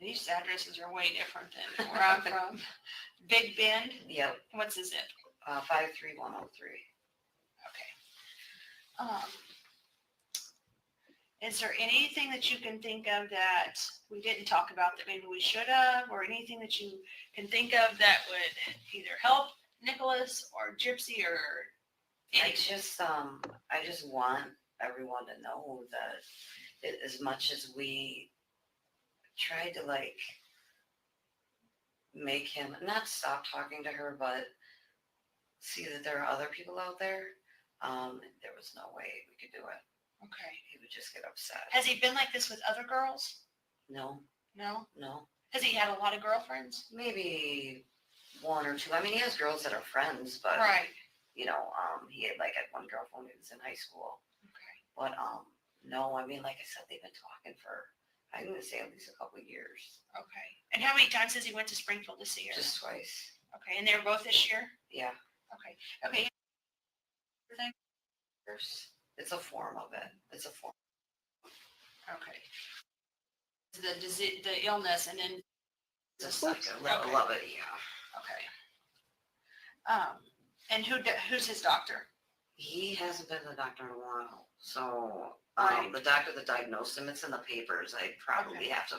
These addresses are way different than where I'm from. Big Bend? Yep, What's the zip? 53103. Okay. Is there anything that you can think of that we didn't talk about that maybe we should have, or anything that you can think of that would either help Nicholas or Gypsy or I anything? just want everyone to know that as much as we tried to make him not stop talking to her, but see that there are other people out there, there was no way we could do it. Okay. He would just get upset. Has he been like this with other girls? No. No? Has he had a lot of girlfriends? Maybe one or two. He has girls that are friends, but Right. he had had one girlfriend when he was in high school. Okay. But no, like I said, they've been talking for, I'm going to say, at least a couple of years. Okay. And how many times has he went to Springfield to see her? Just twice. Okay. And they were both this year? Yeah. Okay. Okay. It's a form of it. It's a form. Okay. The illness, and then Just like a level of it, yeah. okay. And who's his doctor? He hasn't been to the doctor in a while. So Right. the doctor that diagnosed him, it's in the papers. I'd probably have to.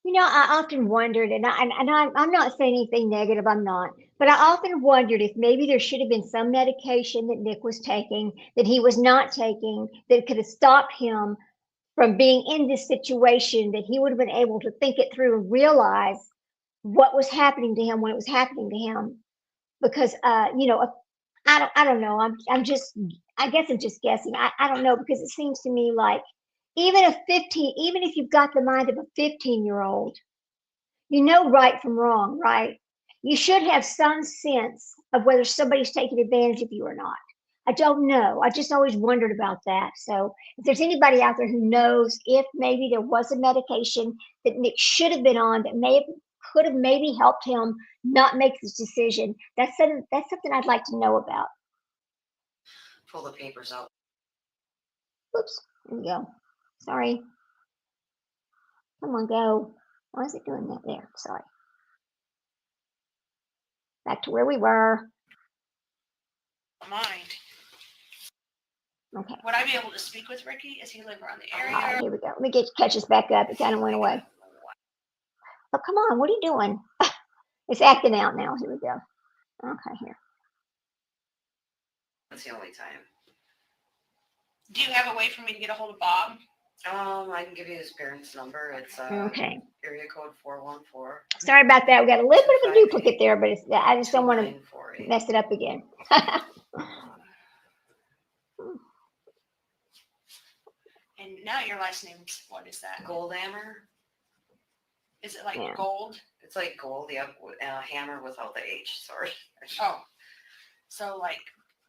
I often wondered, I'm not saying anything negative, I'm not, but I often wondered if maybe there should have been some medication that Nick was taking that he was not taking that could have stopped him from being in this situation, that he would have been able to think it through and realize what was happening to him when it was happening to him. Because, I don't know. I guess I'm just guessing. I don't know because it seems to me like even if you've got the mind of a 15-year-old, you know right from wrong, right? You should have some sense of whether somebody's taking advantage of you or not. I don't know. I just always wondered about that. So if there's anybody out there who knows if maybe there was a medication that Nick should have been on that could have maybe helped him not make this decision, that's something I'd like to know about. Pull the papers out. Oops, there we go. Sorry. Come on, go. Why is it doing that there? Sorry. Back to where we were. Mind. Okay. Would I be able to speak with Ricky? Does he live around the All area? right, here we go. Let me catch us back up. It kind of went away. Oh, come on. What are you doing? It's acting out now. Here we go. Okay, here. That's the only time. Do you have a way for me to get a hold of Bob? I can give you his parents' number. It's Okay. area code 414. Sorry about that. We got a little bit of a duplicate there, but I just don't want to 2948. mess it up again. And now your last name's, what is that? Gold hammer. Is it like Yeah. gold? It's like gold. Yeah, hammer without the H. Sorry. Oh, so like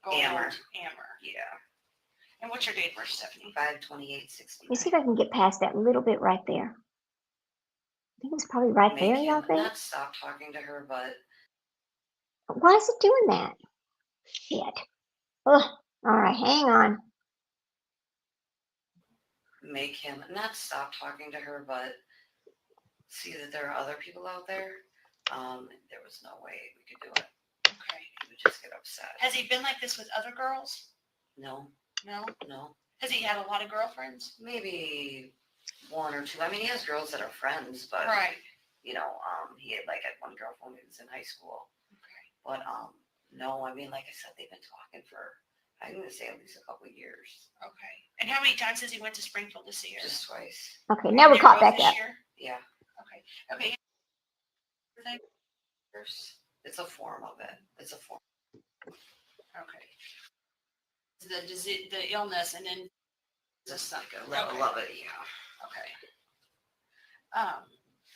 gold Hammer. hammer. Yeah. And what's your date of birth, Stephanie? 5/28/60. Let me see if I can get past that little bit right there. I think it's probably right Make there, him y'all think? not stop talking to her, but Why is it doing that? Shit. Ugh. All right, hang on. make him not stop talking to her, but see that there are other people out there. There was no way we could do it. Okay. He would just get upset. Has he been like this with other girls? No, No. no. Has he had a lot of girlfriends? Maybe one or two. I mean, he has girls that are friends, but Right. he had one girlfriend when he was in high school. Okay. But no, I mean, like I said, they've been talking for, I'm going to say at least a couple of years. Okay. And how many times has he went to Springfield to see her? Just twice. Okay, now we're They're caught both back this up. year? Yeah. Okay. Okay. It's a form of it. It's a form. Okay. The disease, the illness, and then Just like a level Okay. of it, yeah. okay.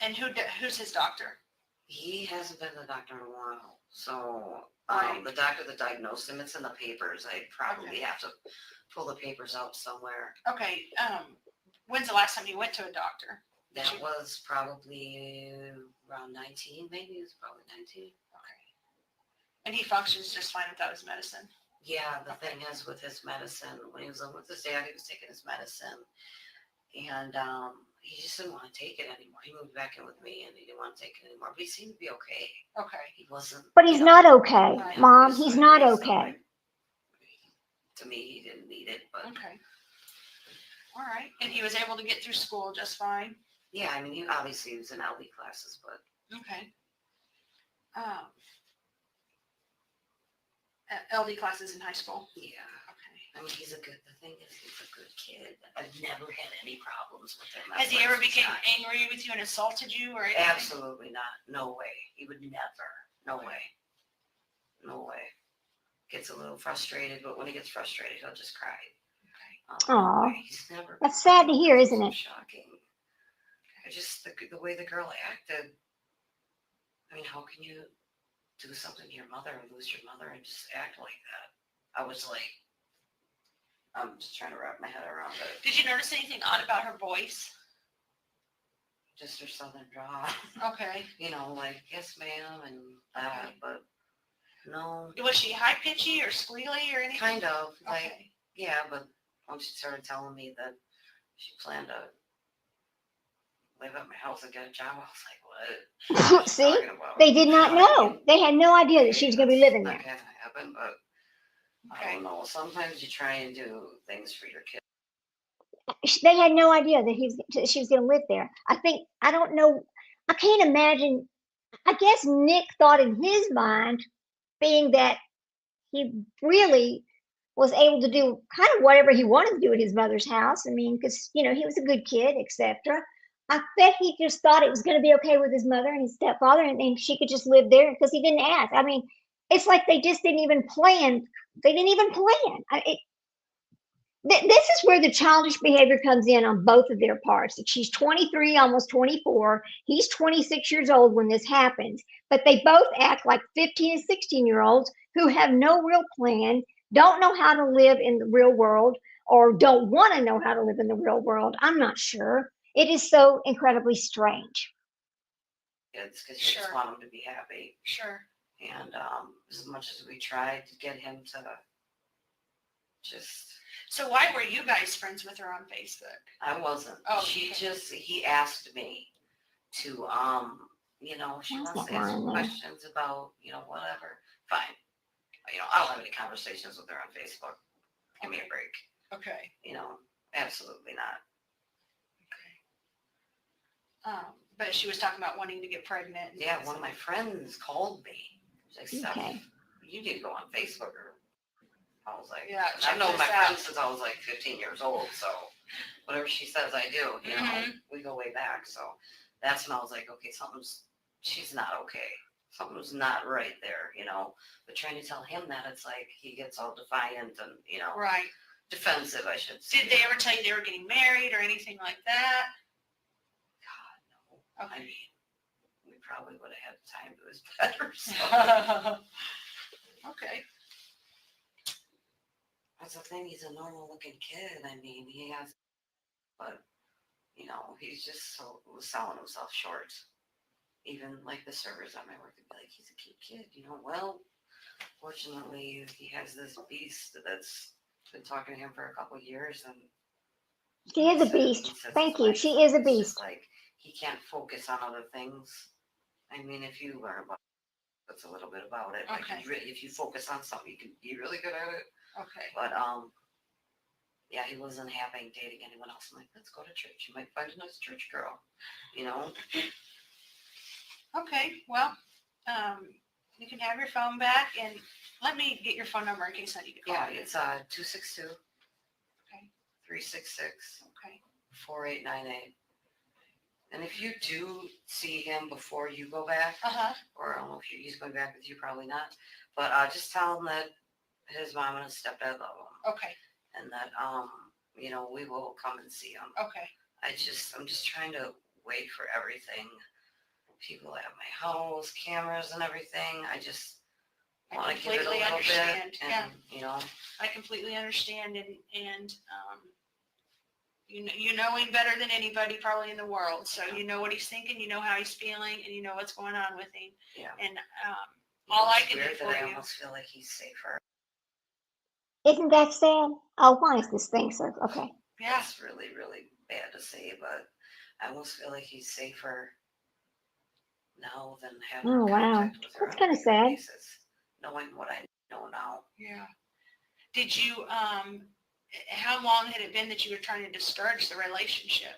And who's his doctor? He hasn't been to the doctor in a while. So Right. the doctor that diagnosed him, it's in the papers. I'd probably Okay. have to pull the papers out somewhere. Okay. When's the last time you went to a doctor? That was probably around 19, maybe. It was probably 19. Okay. And he functions just fine without his medicine? Yeah, the thing is with his medicine, when he was living with his dad, he was taking his medicine. And he just didn't want to take it anymore. He moved back in with me and he didn't want to take it anymore. But he seemed to be okay. Okay. He wasn't. But he's not okay, Right. Mom. He's not okay. To me, he didn't need it, but Okay. All right. And he was able to get through school just fine? yeah, I mean, he obviously was in LD classes, but Okay. LD classes in high school? yeah. Okay. I mean, the thing is, he's a good kid. I've never had any problems with him. Has he ever become angry with you and assaulted you or anything? Absolutely not. No way. He would never. No way. No way. Gets a little frustrated, but when he gets frustrated, he'll just cry. Okay. No Aw. way. He's never. That's sad to hear, isn't it? Shocking. I just the way the girl acted. I mean, how can you do something to your mother and lose your mother and just act like that? I was like, I'm just trying to wrap my head around it. Did you notice anything odd about her voice? Just her southern drawl. Okay. Like, yes, ma'am, and that, Okay. but no. Was she high pitchy or squealy or anything? Kind of, like, Okay. yeah, but once she started telling me that she planned to live at my house and get a job, I was like, what? What is she See? talking about? They did not You know what I know. mean? They had no idea that she was going to be living there. Okay, happen, but I Okay. don't know. Sometimes you try and do things for your kid. They had no idea that she was going to live there. I don't know. I can't imagine. I guess Nick thought in his mind, being that he really was able to do kind of whatever he wanted to do at his mother's house. I mean, because he was a good kid, etc. I bet he just thought it was going to be okay with his mother and his stepfather, and she could just live there because he didn't ask. I mean, it's like they just didn't even plan. They didn't even plan. This is where the childish behavior comes in on both of their parts. She's 23, almost 24. He's 26 years old when this happens, but they both act like 15 and 16-year-olds who have no real plan, don't know how to live in the real world, or don't want to know how to live in the real world. I'm not sure. It is so incredibly strange. Kids because you just Sure. want them to be happy. Sure. And as much as we tried to get him to just, So why were you guys friends with her on Facebook? I wasn't. Oh, She okay. just, he asked me to, she That's wants not to ask lying there. questions about, whatever. Fine. I don't have any conversations with her on Facebook. Give me a break. Okay. Absolutely not. But she was talking about wanting to get pregnant. Yeah, one of my friends called me. She's like, Steph, Okay. you need to go on Facebook. Or I was like, Yeah, I've known check my this out. friend since I was like 15 years old. So whatever she says, I do. Mhm. We go way back. So that's when I was like, okay, she's not okay. Something's not right there, But trying to tell him that, it's like he gets all defiant and, Right. defensive, I should say. Did they ever tell you they were getting married or anything like that? God, no. I Okay. mean, we probably would have had time to his better. So. Okay. That's the thing. He's a normal looking kid. I mean, but he's just was selling himself short. Even like the servers at my work would be like, he's a cute kid, Well, fortunately, he has this beast that's been talking to him for a couple of years, and She is a beast. Thank you. She is a it's beast. just like he can't focus on other things. I mean, if you learn about that's a little bit about it. Like Okay. if you focus on something, you can be really good at it. Okay. But yeah, he wasn't having dating anyone else. I'm like, let's go to church. You might find a nice church girl, Okay. Well, you can have your phone back, and let me get your phone number in case I need to call Yeah, you. it's 262. Okay. 366. Okay. 4898. And if you do see him before you go back, or I don't know if he's going back with you, probably not, but just tell him that his mom and his stepdad love him. Okay. And that, we will come and see him. Okay. I'm just trying to wait for everything. People at my house, cameras and everything. I just want to give it a completely little understand. bit. And, I completely understand, and you know him better than anybody probably in the world. So you know what he's thinking, you know how he's feeling, and you know what's going on with him. Yeah. And all I can do weird for that I you. almost feel like he's safer. Isn't that sad? Oh, why is this thing so? Okay. Yeah. It's really, really bad to say, but I almost feel like he's safer now than having Oh, wow. contact with her That's on a kind of regular sad. basis, knowing what I know now. Yeah. Did you how long had it been that you were trying to discourage the relationship?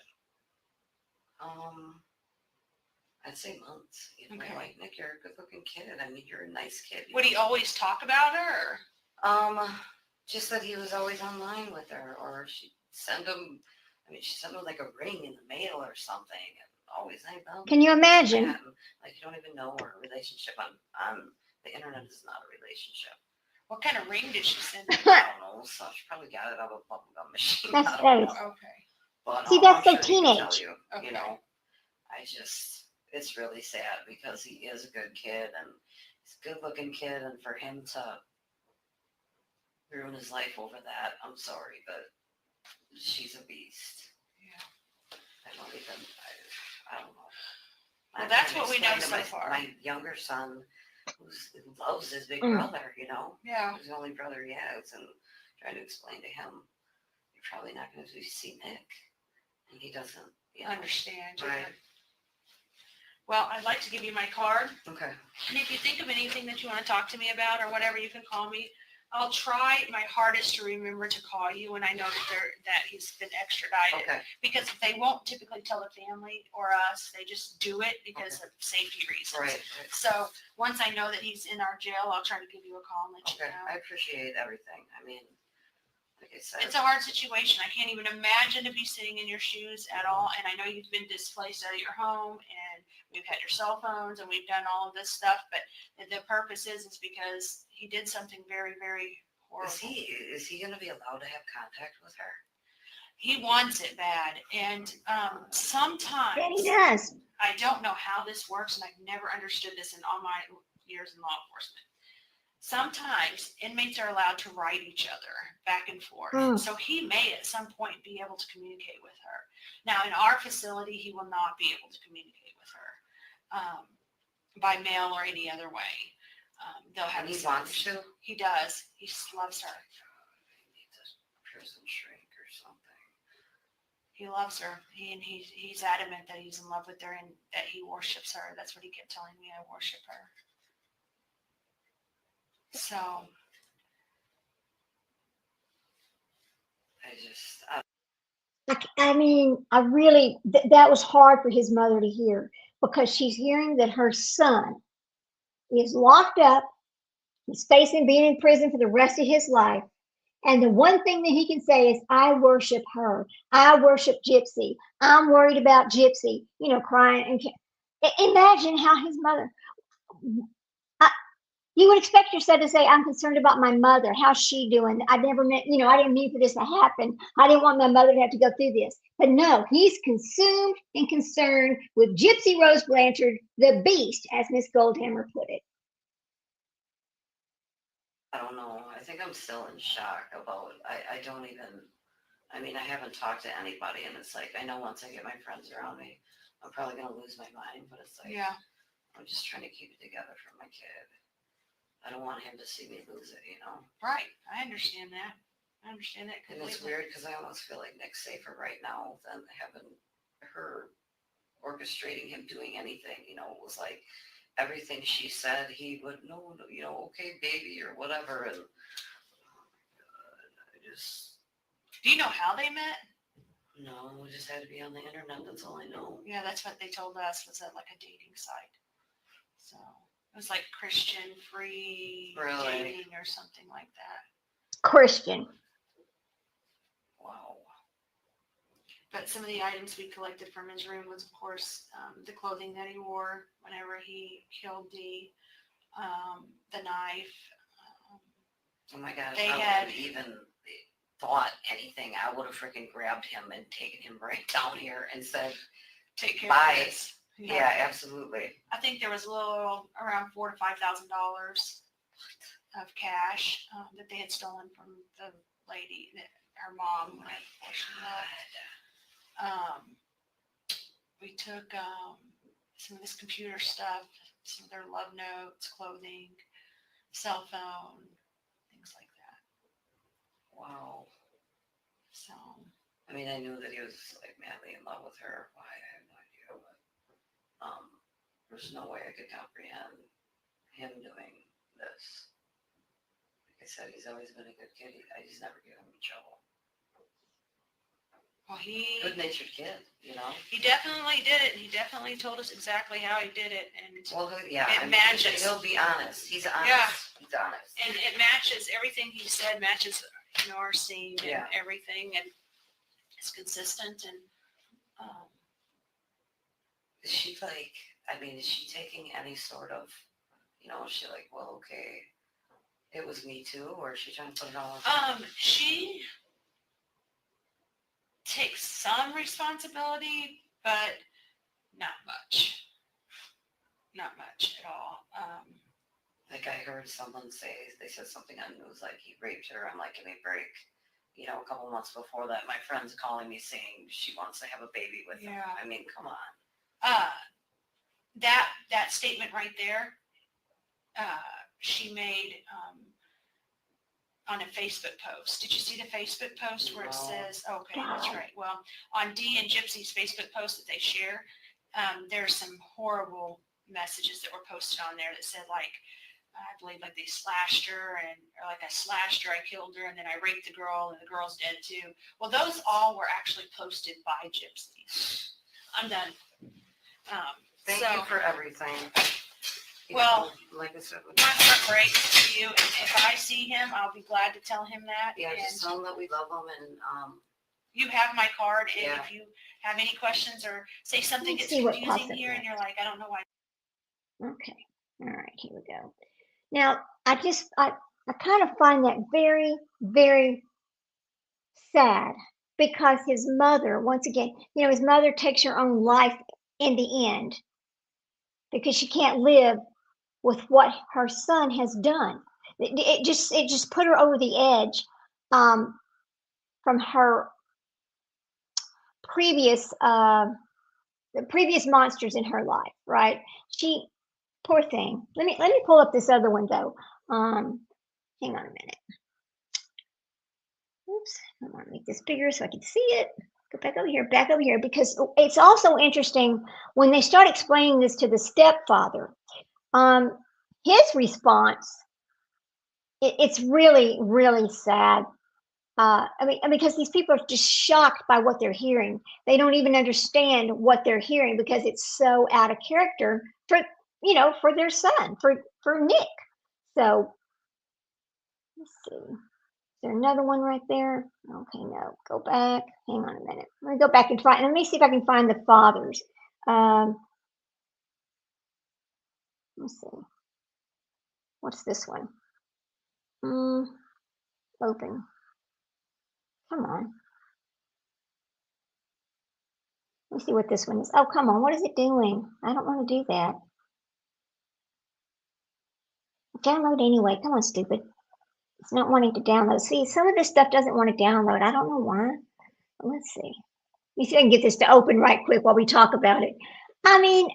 I'd say months. Okay. Like, Nick, you're a good-looking kid. I mean, you're a nice kid. Would he always talk about her? Just that he was always online with her, or she'd send him. She sent him like a ring in the mail or something, and always like, oh, Can you imagine? like, you don't even know her relationship on the internet is not a relationship. What kind of ring did she send him? I don't know. So she probably got it out of a bubblegum machine. That's I don't know. Okay. But, See, that's I'm so sure he can tell teenage. you, Okay. It's really sad because he is a good kid and he's a good-looking kid, and for him to ruin his life over that, I'm sorry, but she's a beast. Yeah. I don't know. Well, that's what we know so far. My younger son, who loves his big Mm. brother, Yeah. he's the only brother he has, and trying to explain to him, you're probably not going to see Nick, and he doesn't Understand. Right. Well, I'd like to give you my card. Okay. And if you think of anything that you want to talk to me about or whatever, you can call me. I'll try my hardest to remember to call you when I know that he's been extradited. Okay. Because they won't typically tell the family or us. They just do it because of safety reasons. Right. So once I know that he's in our jail, I'll try to give you a call and let you Okay. know. I appreciate everything. I mean, like I said. It's a hard situation. I can't even imagine to be sitting in your shoes at all. And I know you've been displaced out of your home and we've had your cell phones and we've done all of this stuff. But the purpose is because he did something very, very horrible. Is he going to be allowed to have contact with her? He wants it bad. And sometimes. And he does. I don't know how this works, and I've never understood this in all my years in law enforcement. Sometimes inmates are allowed to write each other back and forth. So he may at some point be able to communicate with her. Now, in our facility, he will not be able to communicate with her by mail or any other way. They'll have. And he wants to? He does. He loves her. He needs a prison shrink or something. He loves her. He's adamant that he's in love with her and that he worships her. That's what he kept telling me. I worship her. So. I mean, I really, that was hard for his mother to hear because she's hearing that her son is locked up. He's facing being in prison for the rest of his life. And the one thing that he can say is, I worship her. I worship Gypsy. I'm worried about Gypsy, crying. And imagine how his mother, you would expect your son to say, I'm concerned about my mother. How's she doing? I never meant, I didn't mean for this to happen. I didn't want my mother to have to go through this. But no, he's consumed and concerned with Gypsy Rose Blanchard, the beast, as Miss Goldhammer put it. I don't know. I think I'm still in shock about, I haven't talked to anybody, and it's like, I know once I get my friends around me, I'm probably going to lose my mind, but it's like, yeah. I'm just trying to keep it together for my kid. I don't want him to see me lose it, Right. I understand that. And it's weird because I almost feel like Nick's safer right now than having her orchestrating him doing anything. It was like everything she said, he would, no, okay, baby, or whatever. And Do you know how they met? No, we just had to be on the internet. That's all I know. Yeah, that's what they told us, was at like a dating site. So it was like Christian free dating or something like that. Christian. Wow. But some of the items we collected from his room was, of course, the clothing that he wore whenever he killed the knife. Oh my gosh, I would have even thought anything. I would have freaking grabbed him and taken him right down here and said, take care bye. Of this. Yeah, absolutely. I think there was a little around $4,000 to $5,000 of cash that they had stolen from the lady, her mom. We took some of this computer stuff, some of their love notes, clothing, cell phone, things like that. Wow. So. I mean, I knew that he was like madly in love with her. Why? I have no idea. But there's no way I could comprehend him doing this. Like I said, he's always been a good kid. I just never get him in trouble. Well, good-natured kid, He definitely did it. He definitely told us exactly how he did it, and it matches. He'll be honest. He's honest. Yeah. He's honest, and it matches everything he said. Matches our scene and everything, and it's consistent. And is she like? I mean, is she taking any sort of? Is she like, well, okay, it was me too, or is she trying to put it all on? She takes some responsibility, but not much. Not much at all. Like I heard someone say, they said something on news like he raped her. I'm like, give me a break. A couple months before that, my friend's calling me saying she wants to have a baby with him. I mean, come on. That statement right there, she made on a Facebook post. Did you see the Facebook post where it says, okay, that's right. Well, on Dee and Gypsy's Facebook post that they share, There's some horrible messages that were posted on there that said like, I believe like they slashed her or like I slashed her, I killed her, and then I raped the girl and the girl's dead too. Well, those all were actually posted by Gypsy. I'm done. Thank So, you for everything. You Well, know, like I said, my heart breaks to you, and if I see him, I'll be glad to tell him that. yeah, And just tell them that we love them, and you have my card, and Yeah. if you have any questions or say something Let's gets see what pops confusing up here, and next. you're like, I don't know why. Okay. All right, here we go. Now, I kind of find that very, very sad because his mother, once again, his mother takes her own life in the end because she can't live with what her son has done. It just put her over the edge from her previous the previous monsters in her life, right? She Poor thing. Let me pull up this other one though. Hang on a minute. Oops, I want to make this bigger so I can see it. Go back over here, because it's also interesting when they start explaining this to the stepfather. His response, it's really, really sad. Because these people are just shocked by what they're hearing. They don't even understand what they're hearing because it's so out of character for their son, for Nick. So let's see. Is there another one right there? Okay, no. Go back. Hang on a minute. Let me go back and find. Let me see if I can find the fathers. Let's see. What's this one? Open. Come on. Let me see what this one is. Oh, come on. What is it doing? I don't want to do that. Download anyway. Come on, stupid. It's not wanting to download. See, some of this stuff doesn't want to download. I don't know why. Let's see. Let me see if I can get this to open right quick while we talk about it. I mean,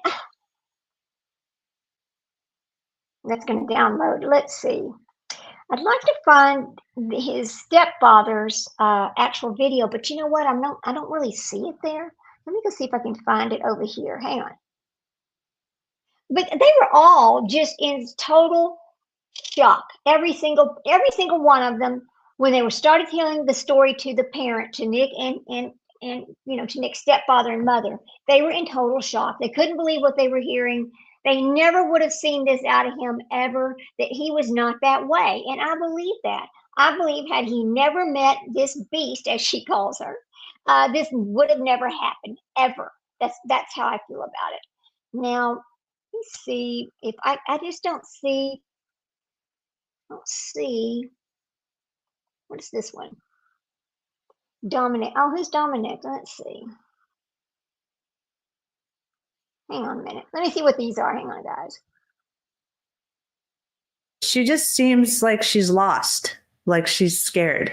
that's going to download. Let's see. I'd like to find his stepfather's actual video, but you know what? I don't really see it there. Let me go see if I can find it over here. Hang on. But they were all just in total shock. Every single one of them, when they were started telling the story to the parent, to Nick and to Nick's stepfather and mother, they were in total shock. They couldn't believe what they were hearing. They never would have seen this out of him ever, that he was not that way. And I believe that. I believe had he never met this beast, as she calls her, this would have never happened, ever. That's how I feel about it. Now, let's see if I just don't see. What is this one? Dominic. Oh, who's Dominic? Let's see. Hang on a minute. Let me see what these are. Hang on, guys. She just seems like she's lost, like she's scared.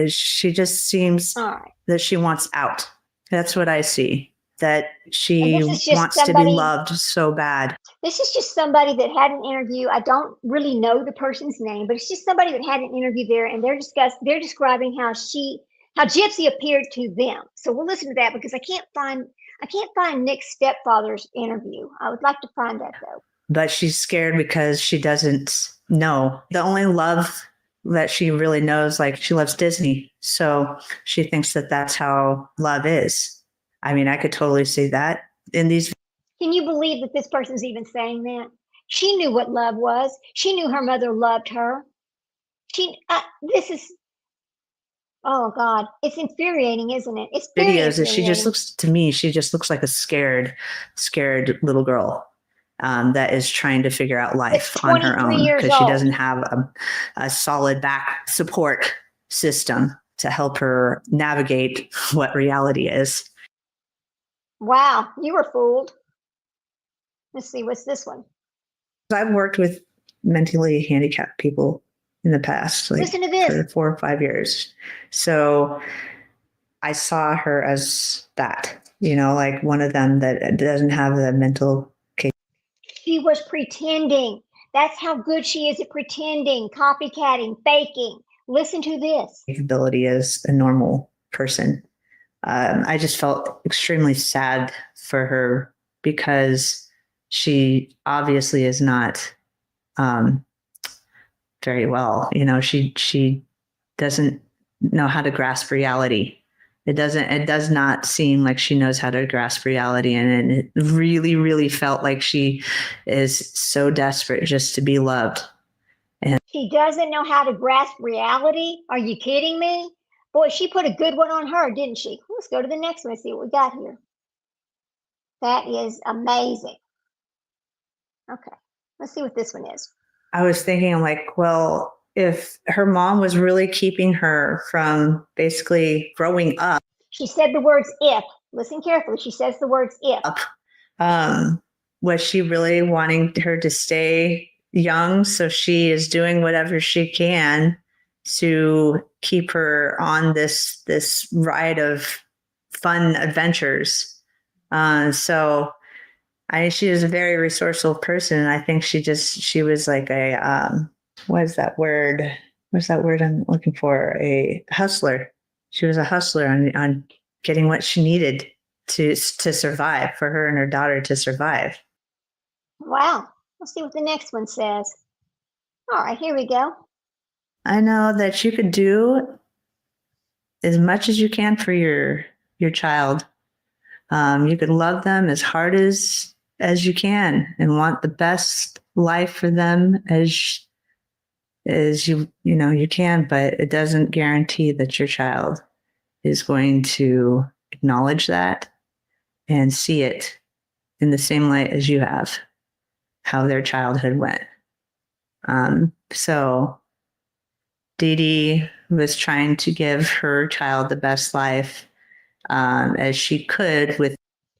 She just seems that she wants out. That's what I see. That she wants to be loved so bad. This is just somebody that had an interview. I don't really know the person's name, but it's just somebody that had an interview there, and they're describing how Gypsy appeared to them. So we'll listen to that because I can't find Nick's stepfather's interview. I would like to find that though. But she's scared because she doesn't know. The only love that she really knows, like she loves Disney. So she thinks that that's how love is. I mean, I could totally see that in these. Can you believe that this person's even saying that? She knew what love was. She knew her mother loved her. Oh God, it's infuriating, isn't it? It's very videos that she just looks like a scared little girl that is trying to figure out life on her own because she doesn't have a solid back support system to help her navigate what reality is. Wow, you were fooled. Let's see, what's this one? I've worked with mentally handicapped people in the past, like listen to this. For 4 or 5 years. So I saw her as that, like one of them that doesn't have the mental capability. She was pretending. That's how good she is at pretending, copycatting, faking. Listen to this. Capability as a normal person. I just felt extremely sad for her because she obviously is not very well. She doesn't know how to grasp reality. It does not seem like she knows how to grasp reality. And it really, really felt like she is so desperate just to be loved. And she doesn't know how to grasp reality? Are you kidding me? Boy, she put a good one on her, didn't she? Let's go to the next one and see what we got here. That is amazing. Okay, let's see what this one is. I was thinking, I'm like, well, if her mom was really keeping her from basically growing up. She said the words if. Listen carefully. She says the words if. Was she really wanting her to stay young? So she is doing whatever she can to keep her on this ride of fun adventures. So she is a very resourceful person. I think she was like a what is that word? What's that word I'm looking for? A hustler. She was a hustler on getting what she needed to survive, for her and her daughter to survive. Wow. Let's see what the next one says. All right, here we go. I know that you could do as much as you can for your child. You could love them as hard as you can and want the best life for them as you can, but it doesn't guarantee that your child is going to acknowledge that and see it in the same light as you have, how their childhood went. So Dee Dee was trying to give her child the best life as she could with.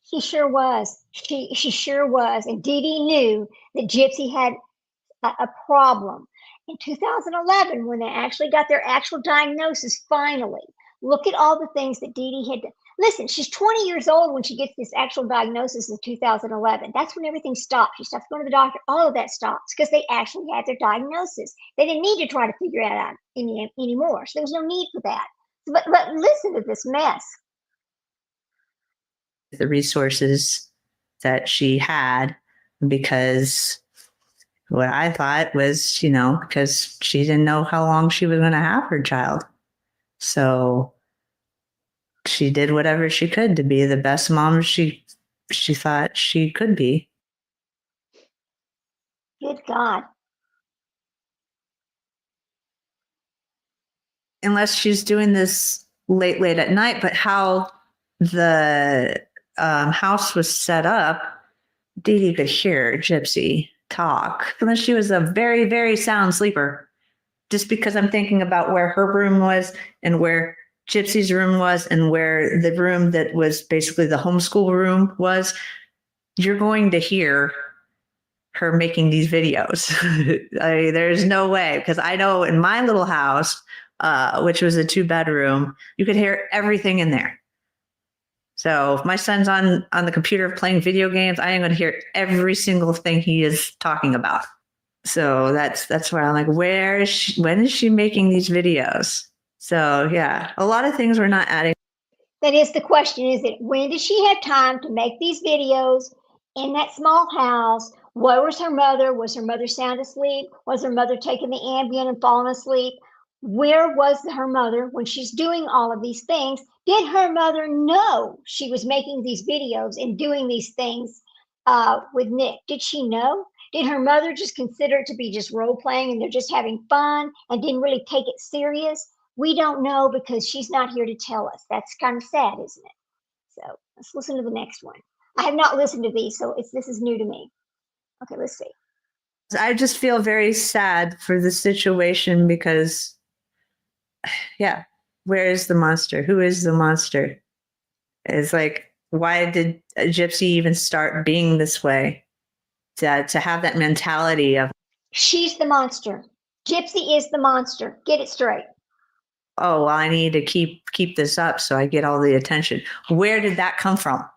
She sure was. She sure was. And Dee Dee knew that Gypsy had a problem. In 2011, when they actually got their actual diagnosis, finally, look at all the things that Dee Dee had done. Listen, she's 20 years old when she gets this actual diagnosis in 2011. That's when everything stopped. She stops going to the doctor. All of that stops because they actually had their diagnosis. They didn't need to try to figure it out anymore. So there was no need for that. But listen to this mess. The resources that she had, because what I thought was, because she didn't know how long she was going to have her child. So she did whatever she could to be the best mom she thought she could be. Good God. Unless she's doing this late at night, but how the house was set up, Dee Dee could hear Gypsy talk. Unless she was a very, very sound sleeper. Just because I'm thinking about where her room was and where Gypsy's room was and where the room that was basically the homeschool room was, you're going to hear her making these videos. There's no way, because I know in my little house, which was a 2-bedroom, you could hear everything in there. So if my son's on the computer playing video games, I am going to hear every single thing he is talking about. So that's where I'm like, when is she making these videos? So yeah, a lot of things we're not adding. That is the question, is it when did she have time to make these videos in that small house? Where was her mother? Was her mother sound asleep? Was her mother taking the Ambien and falling asleep? Where was her mother when she's doing all of these things? Did her mother know she was making these videos and doing these things with Nick? Did she know? Did her mother just consider it to be just role playing and they're just having fun and didn't really take it serious? We don't know because she's not here to tell us. That's kind of sad, isn't it? So let's listen to the next one. I have not listened to these, so this is new to me. Okay, let's see. I just feel very sad for the situation because, yeah, where is the monster? Who is the monster? It's like, why did Gypsy even start being this way? To have that mentality of, she's the monster. Gypsy is the monster. Get it straight. Oh, well, I need to keep this up so I get all the attention. Where did that come from?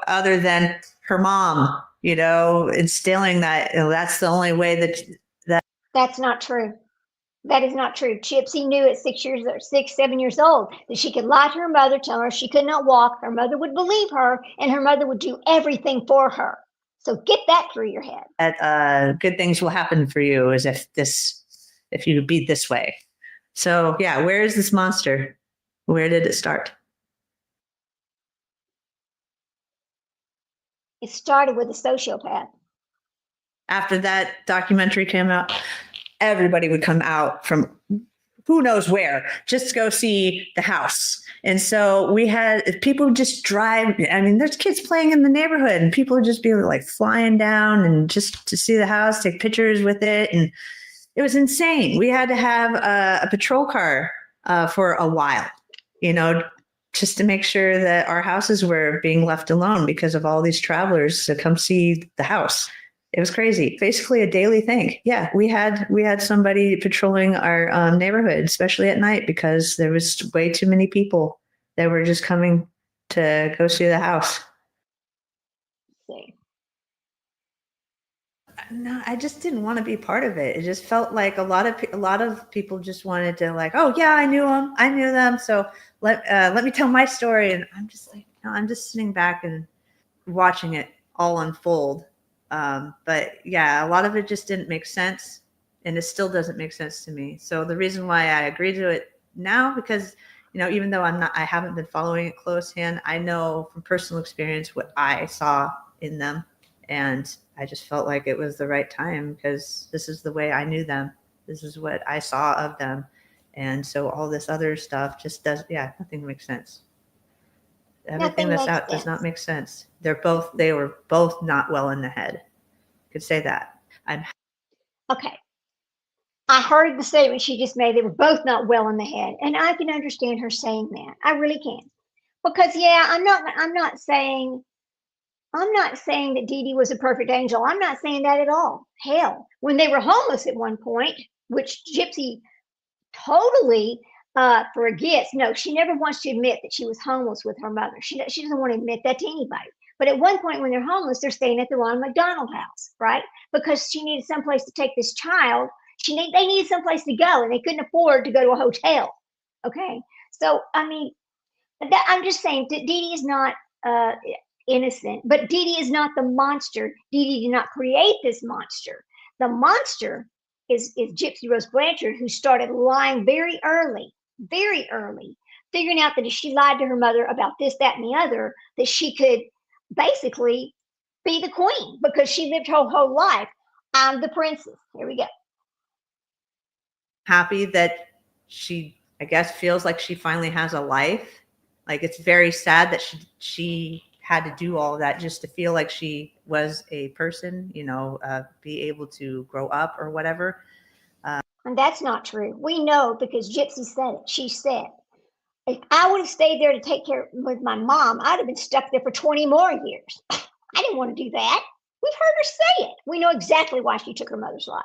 Other than her mom, instilling that that's the only way that. That's not true. That is not true. Gypsy knew at 6 years or 7 years old that she could lie to her mother, tell her she could not walk. Her mother would believe her, and her mother would do everything for her. So get that through your head. That good things will happen for you is if you be this way. So yeah, where is this monster? Where did it start? It started with a sociopath. After that documentary came out, everybody would come out from who knows where just to go see the house. And so we had people just drive. I mean, there's kids playing in the neighborhood and people would just be like flying down and just to see the house, take pictures with it. And it was insane. We had to have a patrol car for a while, just to make sure that our houses were being left alone because of all these travelers to come see the house. It was crazy. Basically a daily thing. Yeah, we had somebody patrolling our neighborhood, especially at night, because there was way too many people that were just coming to go see the house. See. No, I just didn't want to be part of it. It just felt like a lot of people just wanted to like, oh yeah, I knew them. So let me tell my story. And I'm just like, no, I'm just sitting back and watching it all unfold. But yeah, a lot of it just didn't make sense, and it still doesn't make sense to me. So the reason why I agree to it now, because even though I haven't been following it close hand, I know from personal experience what I saw in them, and I just felt like it was the right time because this is the way I knew them. This is what I saw of them, and so all this other stuff just nothing makes sense. Everything that's out does not make sense. They were both not well in the head. Could say that. Okay. I heard the statement she just made. They were both not well in the head. And I can understand her saying that. I really can. Because I'm not saying that Dee Dee was a perfect angel. I'm not saying that at all. Hell, when they were homeless at one point, which Gypsy totally forgets. No, she never wants to admit that she was homeless with her mother. She doesn't want to admit that to anybody. But at one point when they're homeless, they're staying at the Ronald McDonald House, right? Because she needed someplace to take this child. They needed someplace to go, and they couldn't afford to go to a hotel. Okay, so I mean, I'm just saying Dee Dee is not innocent, but Dee Dee is not the monster. Dee Dee did not create this monster. The monster is Gypsy Rose Blanchard, who started lying very early, figuring out that if she lied to her mother about this, that, and the other, that she could basically be the queen because she lived her whole life. I'm the princess. Here we go. Happy that she, I guess, feels like she finally has a life. Like it's very sad that she had to do all of that just to feel like she was a person, be able to grow up or whatever. And that's not true. We know because Gypsy said it. She said, if I would have stayed there to take care with my mom, I'd have been stuck there for 20 more years. I didn't want to do that. We've heard her say it. We know exactly why she took her mother's life.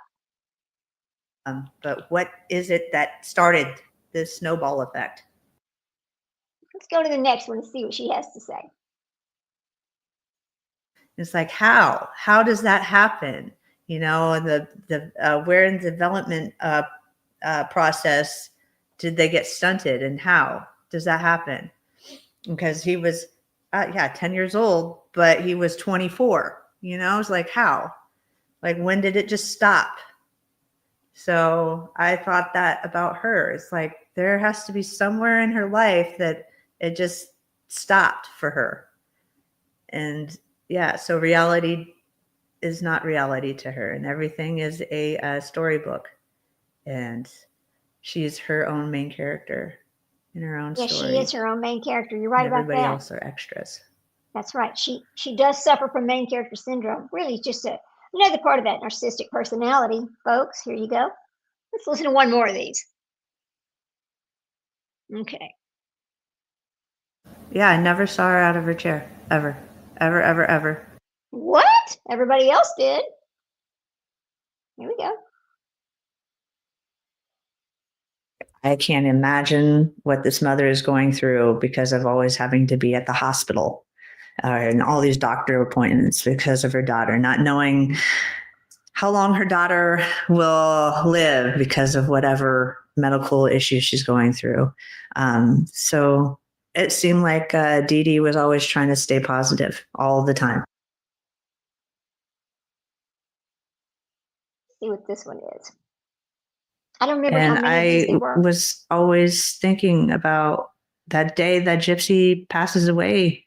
But what is it that started this snowball effect? Let's go to the next one and see what she has to say. It's like, how does that happen? The where in the development process did they get stunted, and how does that happen? Because he was 10 years old, but he was 24. It's like, how? Like, when did it just stop? So I thought that about her. It's like there has to be somewhere in her life that it just stopped for her. And so reality is not reality to her, and everything is a storybook, and she's her own main character in her own story. Yeah, she is her own main character. You're right about that. Everybody else are extras. That's right. She does suffer from main character syndrome. Really, just another part of that narcissistic personality, folks. Here you go. Let's listen to one more of these. Okay. Yeah, I never saw her out of her chair. Ever. Ever, ever, ever. What? Everybody else did. Here we go. I can't imagine what this mother is going through because of always having to be at the hospital and all these doctor appointments because of her daughter, not knowing how long her daughter will live because of whatever medical issue she's going through. So it seemed like Dee Dee was always trying to stay positive all the time. See what this one is. I don't remember And how many of these I there were. was always thinking about that day that Gypsy passes away.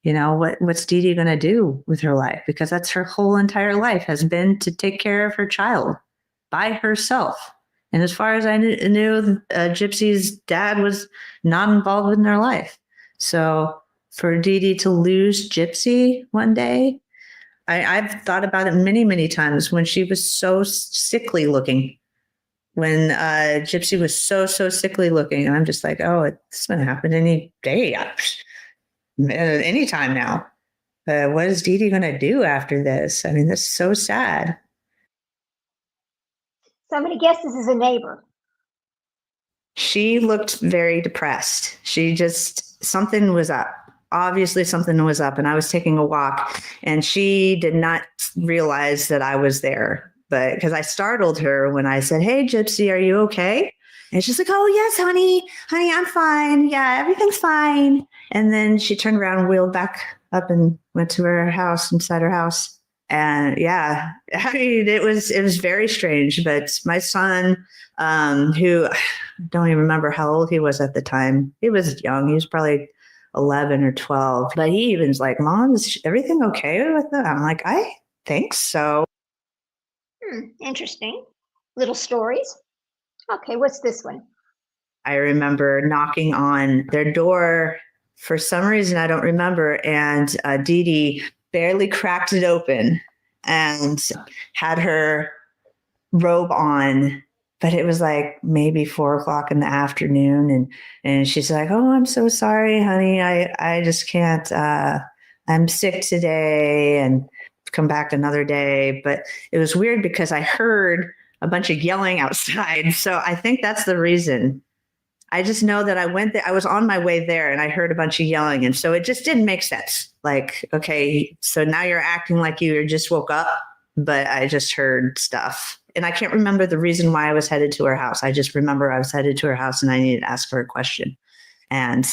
You know, what's Dee Dee going to do with her life? Because that's her whole entire life has been to take care of her child by herself. And as far as I knew, Gypsy's dad was not involved in their life. So for Dee Dee to lose Gypsy one day, I've thought about it many, many times when she was so sickly looking. When Gypsy was so sickly looking, and I'm just like, oh, it's going to happen any day, anytime now. What is Dee Dee going to do after this? I mean, that's so sad. Somebody guess this is a neighbor. She looked very depressed. She just, something was up. Obviously, something was up. And I was taking a walk, and she did not realize that I was there. But because I startled her when I said, hey, Gypsy, are you okay? And she's like, oh, yes, honey, I'm fine. Yeah, everything's fine. And then she turned around and wheeled back up and went to her house, inside her house. And yeah, I mean, it was very strange. But my son, who I don't even remember how old he was at the time, he was young. He was probably 11 or 12. But he even was like, Mom, is everything okay with it? I'm like, I think so. Interesting. Little stories. Okay, what's this one? I remember knocking on their door for some reason, I don't remember. And Dee Dee barely cracked it open and had her robe on, but it was like maybe 4:00 in the afternoon. And she's like, oh, I'm so sorry, honey. I just can't, I'm sick today and come back another day. But it was weird because I heard a bunch of yelling outside. So I think that's the reason. I just know that I went there. I was on my way there and I heard a bunch of yelling. And so it just didn't make sense. Like, okay, so now you're acting like you just woke up, but I just heard stuff. And I can't remember the reason why I was headed to her house. I just remember I was headed to her house and I needed to ask her a question. And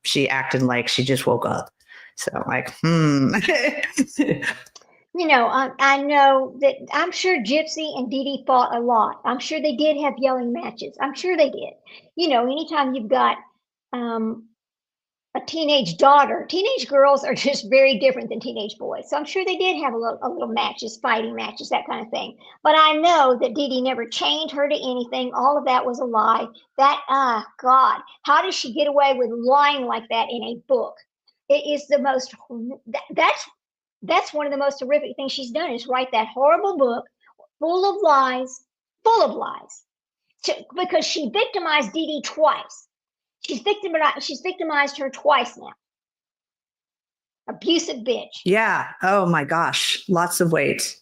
she acted like she just woke up. So I'm like, You know, I know that I'm sure Gypsy and Dee Dee fought a lot. I'm sure they did have yelling matches. I'm sure they did. You know, anytime you've got a teenage daughter, teenage girls are just very different than teenage boys. So I'm sure they did have a little matches, fighting matches, that kind of thing. But I know that Dee Dee never chained her to anything. All of that was a lie. That, God, how does she get away with lying like that in a book? It is the most, that's one of the most horrific things she's done is write that horrible book full of lies, because she victimized Dee Dee twice. She's victimized her twice now. Abusive bitch. Yeah. Oh my gosh. Lots of weight.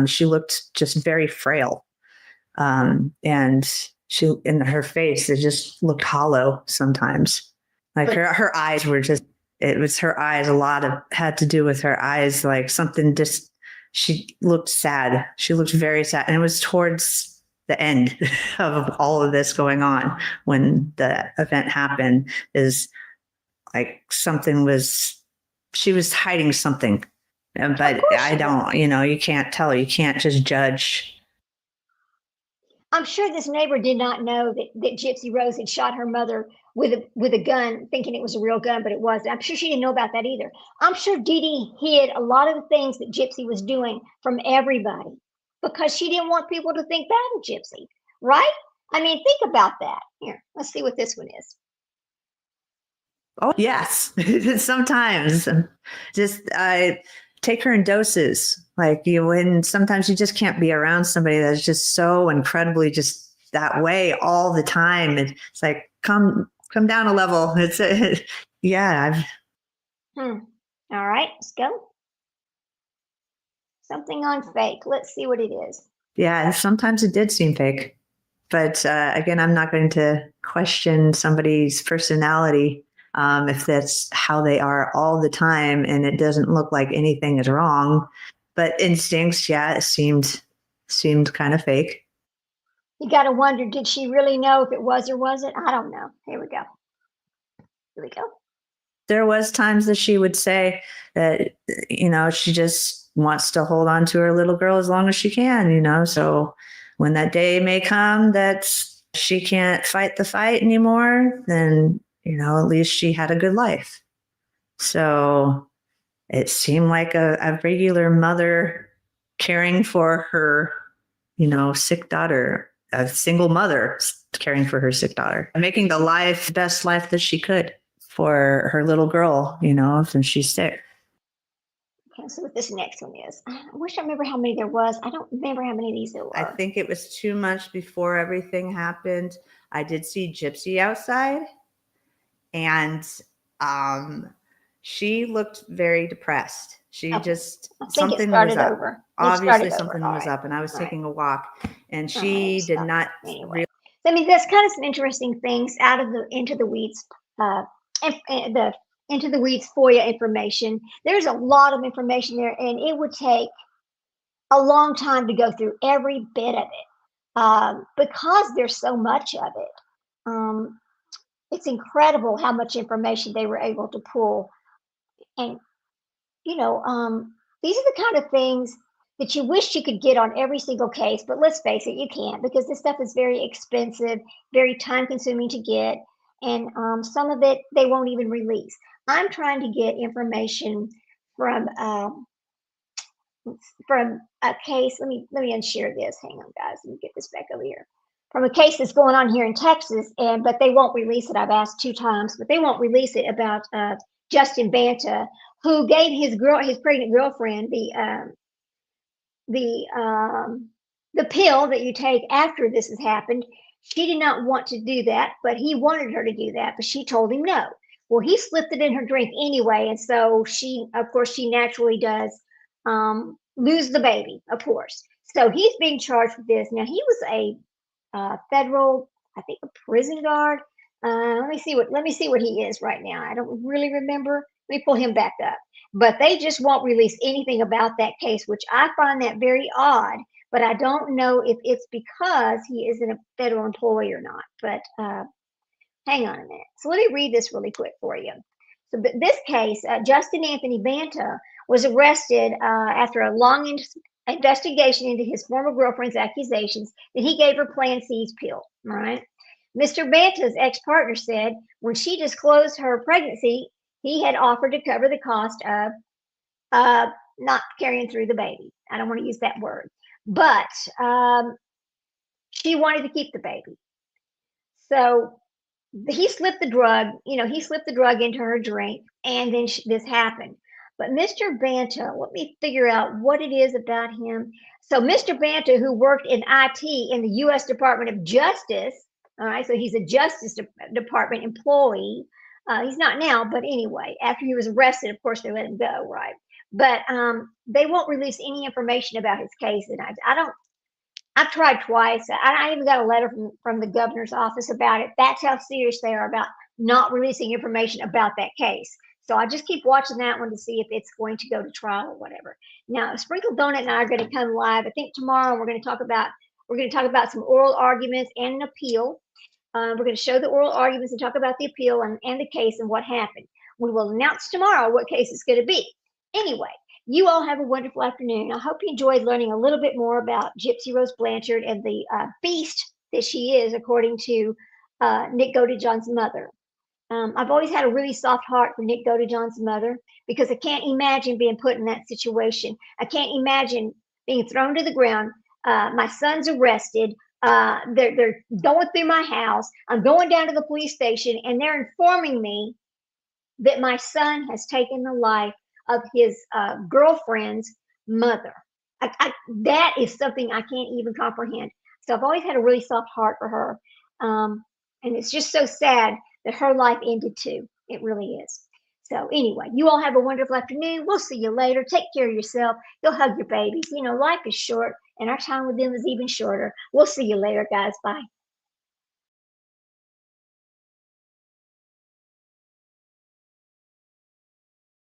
She looked just very frail. And she, in her face, it just looked hollow sometimes. Like her eyes were just, it was her eyes. A lot of had to do with her eyes. Like something just, she looked sad. She looked very sad. And it was towards the end of all of this going on when the event happened, is like something was, she was hiding something. But I don't, you can't tell. You can't just judge. I'm sure this neighbor did not know that Gypsy Rose had shot her mother with a gun, thinking it was a real gun, but it wasn't. I'm sure she didn't know about that either. I'm sure Dee Dee hid a lot of the things that Gypsy was doing from everybody because she didn't want people to think bad of Gypsy, right? I mean, think about that. Here, let's see what this one is. Oh, yes. Sometimes just take her in doses. Like when sometimes you just can't be around somebody that's just so incredibly just that way all the time. It's like, come down a level. Yeah. All right, let's go. Something on fake. Let's see what it is. Yeah, sometimes it did seem fake. But again, I'm not going to question somebody's personality if that's how they are all the time and it doesn't look like anything is wrong. But instincts, yeah, it seemed seemed kind of fake. You got to wonder, did she really know if it was or wasn't? I don't know. Here we go. Here we go. There was times that she would say that, she just wants to hold on to her little girl as long as she can, so when that day may come that she can't fight the fight anymore, then, at least she had a good life. So it seemed like a regular mother caring for her, sick daughter, a single mother caring for her sick daughter, making the best life that she could for her little girl, since she's sick. Okay, so what this next one is. I wish I remember how many there was. I don't remember how many of these there were. I think it was 2 months before everything happened. I did see Gypsy outside, and she looked very depressed. She just, something was up. Over. Obviously something was up, and I was taking a walk, and she did not. Anyway, I mean, there's kind of some interesting things out of the Into the Weeds, Into the Weeds FOIA information. There's a lot of information there, and it would take a long time to go through every bit of it because there's so much of it. It's incredible how much information they were able to pull. And, these are the kind of things that you wish you could get on every single case, but let's face it, you can't, because this stuff is very expensive, very time consuming to get. And some of it they won't even release. I'm trying to get information from a case. Let me unshare this. Hang on, guys. Let me get this back over here. From a case that's going on here in Texas, but they won't release it. I've asked 2 times, but they won't release it, about Justin Banta, who gave his pregnant girlfriend the pill that you take after this has happened. She did not want to do that, but he wanted her to do that, but she told him no. Well, he slipped it in her drink anyway, and so she naturally does lose the baby, of course. So he's being charged with this. Now, he was a federal, I think, a prison guard. Let me see what he is right now. I don't really remember. Let me pull him back up. But they just won't release anything about that case, which I find that very odd. But I don't know if it's because he isn't a federal employee or not. But hang on a minute. So let me read this really quick for you. So this case, Justin Anthony Banta was arrested after a long investigation into his former girlfriend's accusations that he gave her Plan C's pill. All right. Mr. Banta's ex-partner said when she disclosed her pregnancy, he had offered to cover the cost of not carrying through the baby. I don't want to use that word, but she wanted to keep the baby. So he slipped the drug, into her drink, and then this happened. But Mr. Banta, let me figure out what it is about him. So Mr. Banta, who worked in IT in the U.S. Department of Justice, all right, so he's a Justice Department employee. He's not now, but anyway, after he was arrested, of course, they let him go, right? But they won't release any information about his case, and I've tried twice. I even got a letter from the governor's office about it. That's how serious they are about not releasing information about that case. So I just keep watching that one to see if it's going to go to trial or whatever. Now, Sprinkle Donut and I are going to come live. I think tomorrow we're going to talk about some oral arguments and an appeal. We're going to show the oral arguments and talk about the appeal and the case and what happened. We will announce tomorrow what case it's going to be. Anyway, you all have a wonderful afternoon. I hope you enjoyed learning a little bit more about Gypsy Rose Blanchard and the beast that she is, according to Nick Godejohn's mother. I've always had a really soft heart for Nick Godejohn's mother because I can't imagine being put in that situation. I can't imagine being thrown to the ground. My son's arrested. They're going through my house. I'm going down to the police station, and they're informing me that my son has taken the life of his girlfriend's mother. That is something I can't even comprehend. So I've always had a really soft heart for her. And it's just so sad that her life ended too. It really is. So anyway, you all have a wonderful afternoon. We'll see you later. Take care of yourself. Go hug your babies. Life is short, and our time with them is even shorter. We'll see you later, guys. Bye.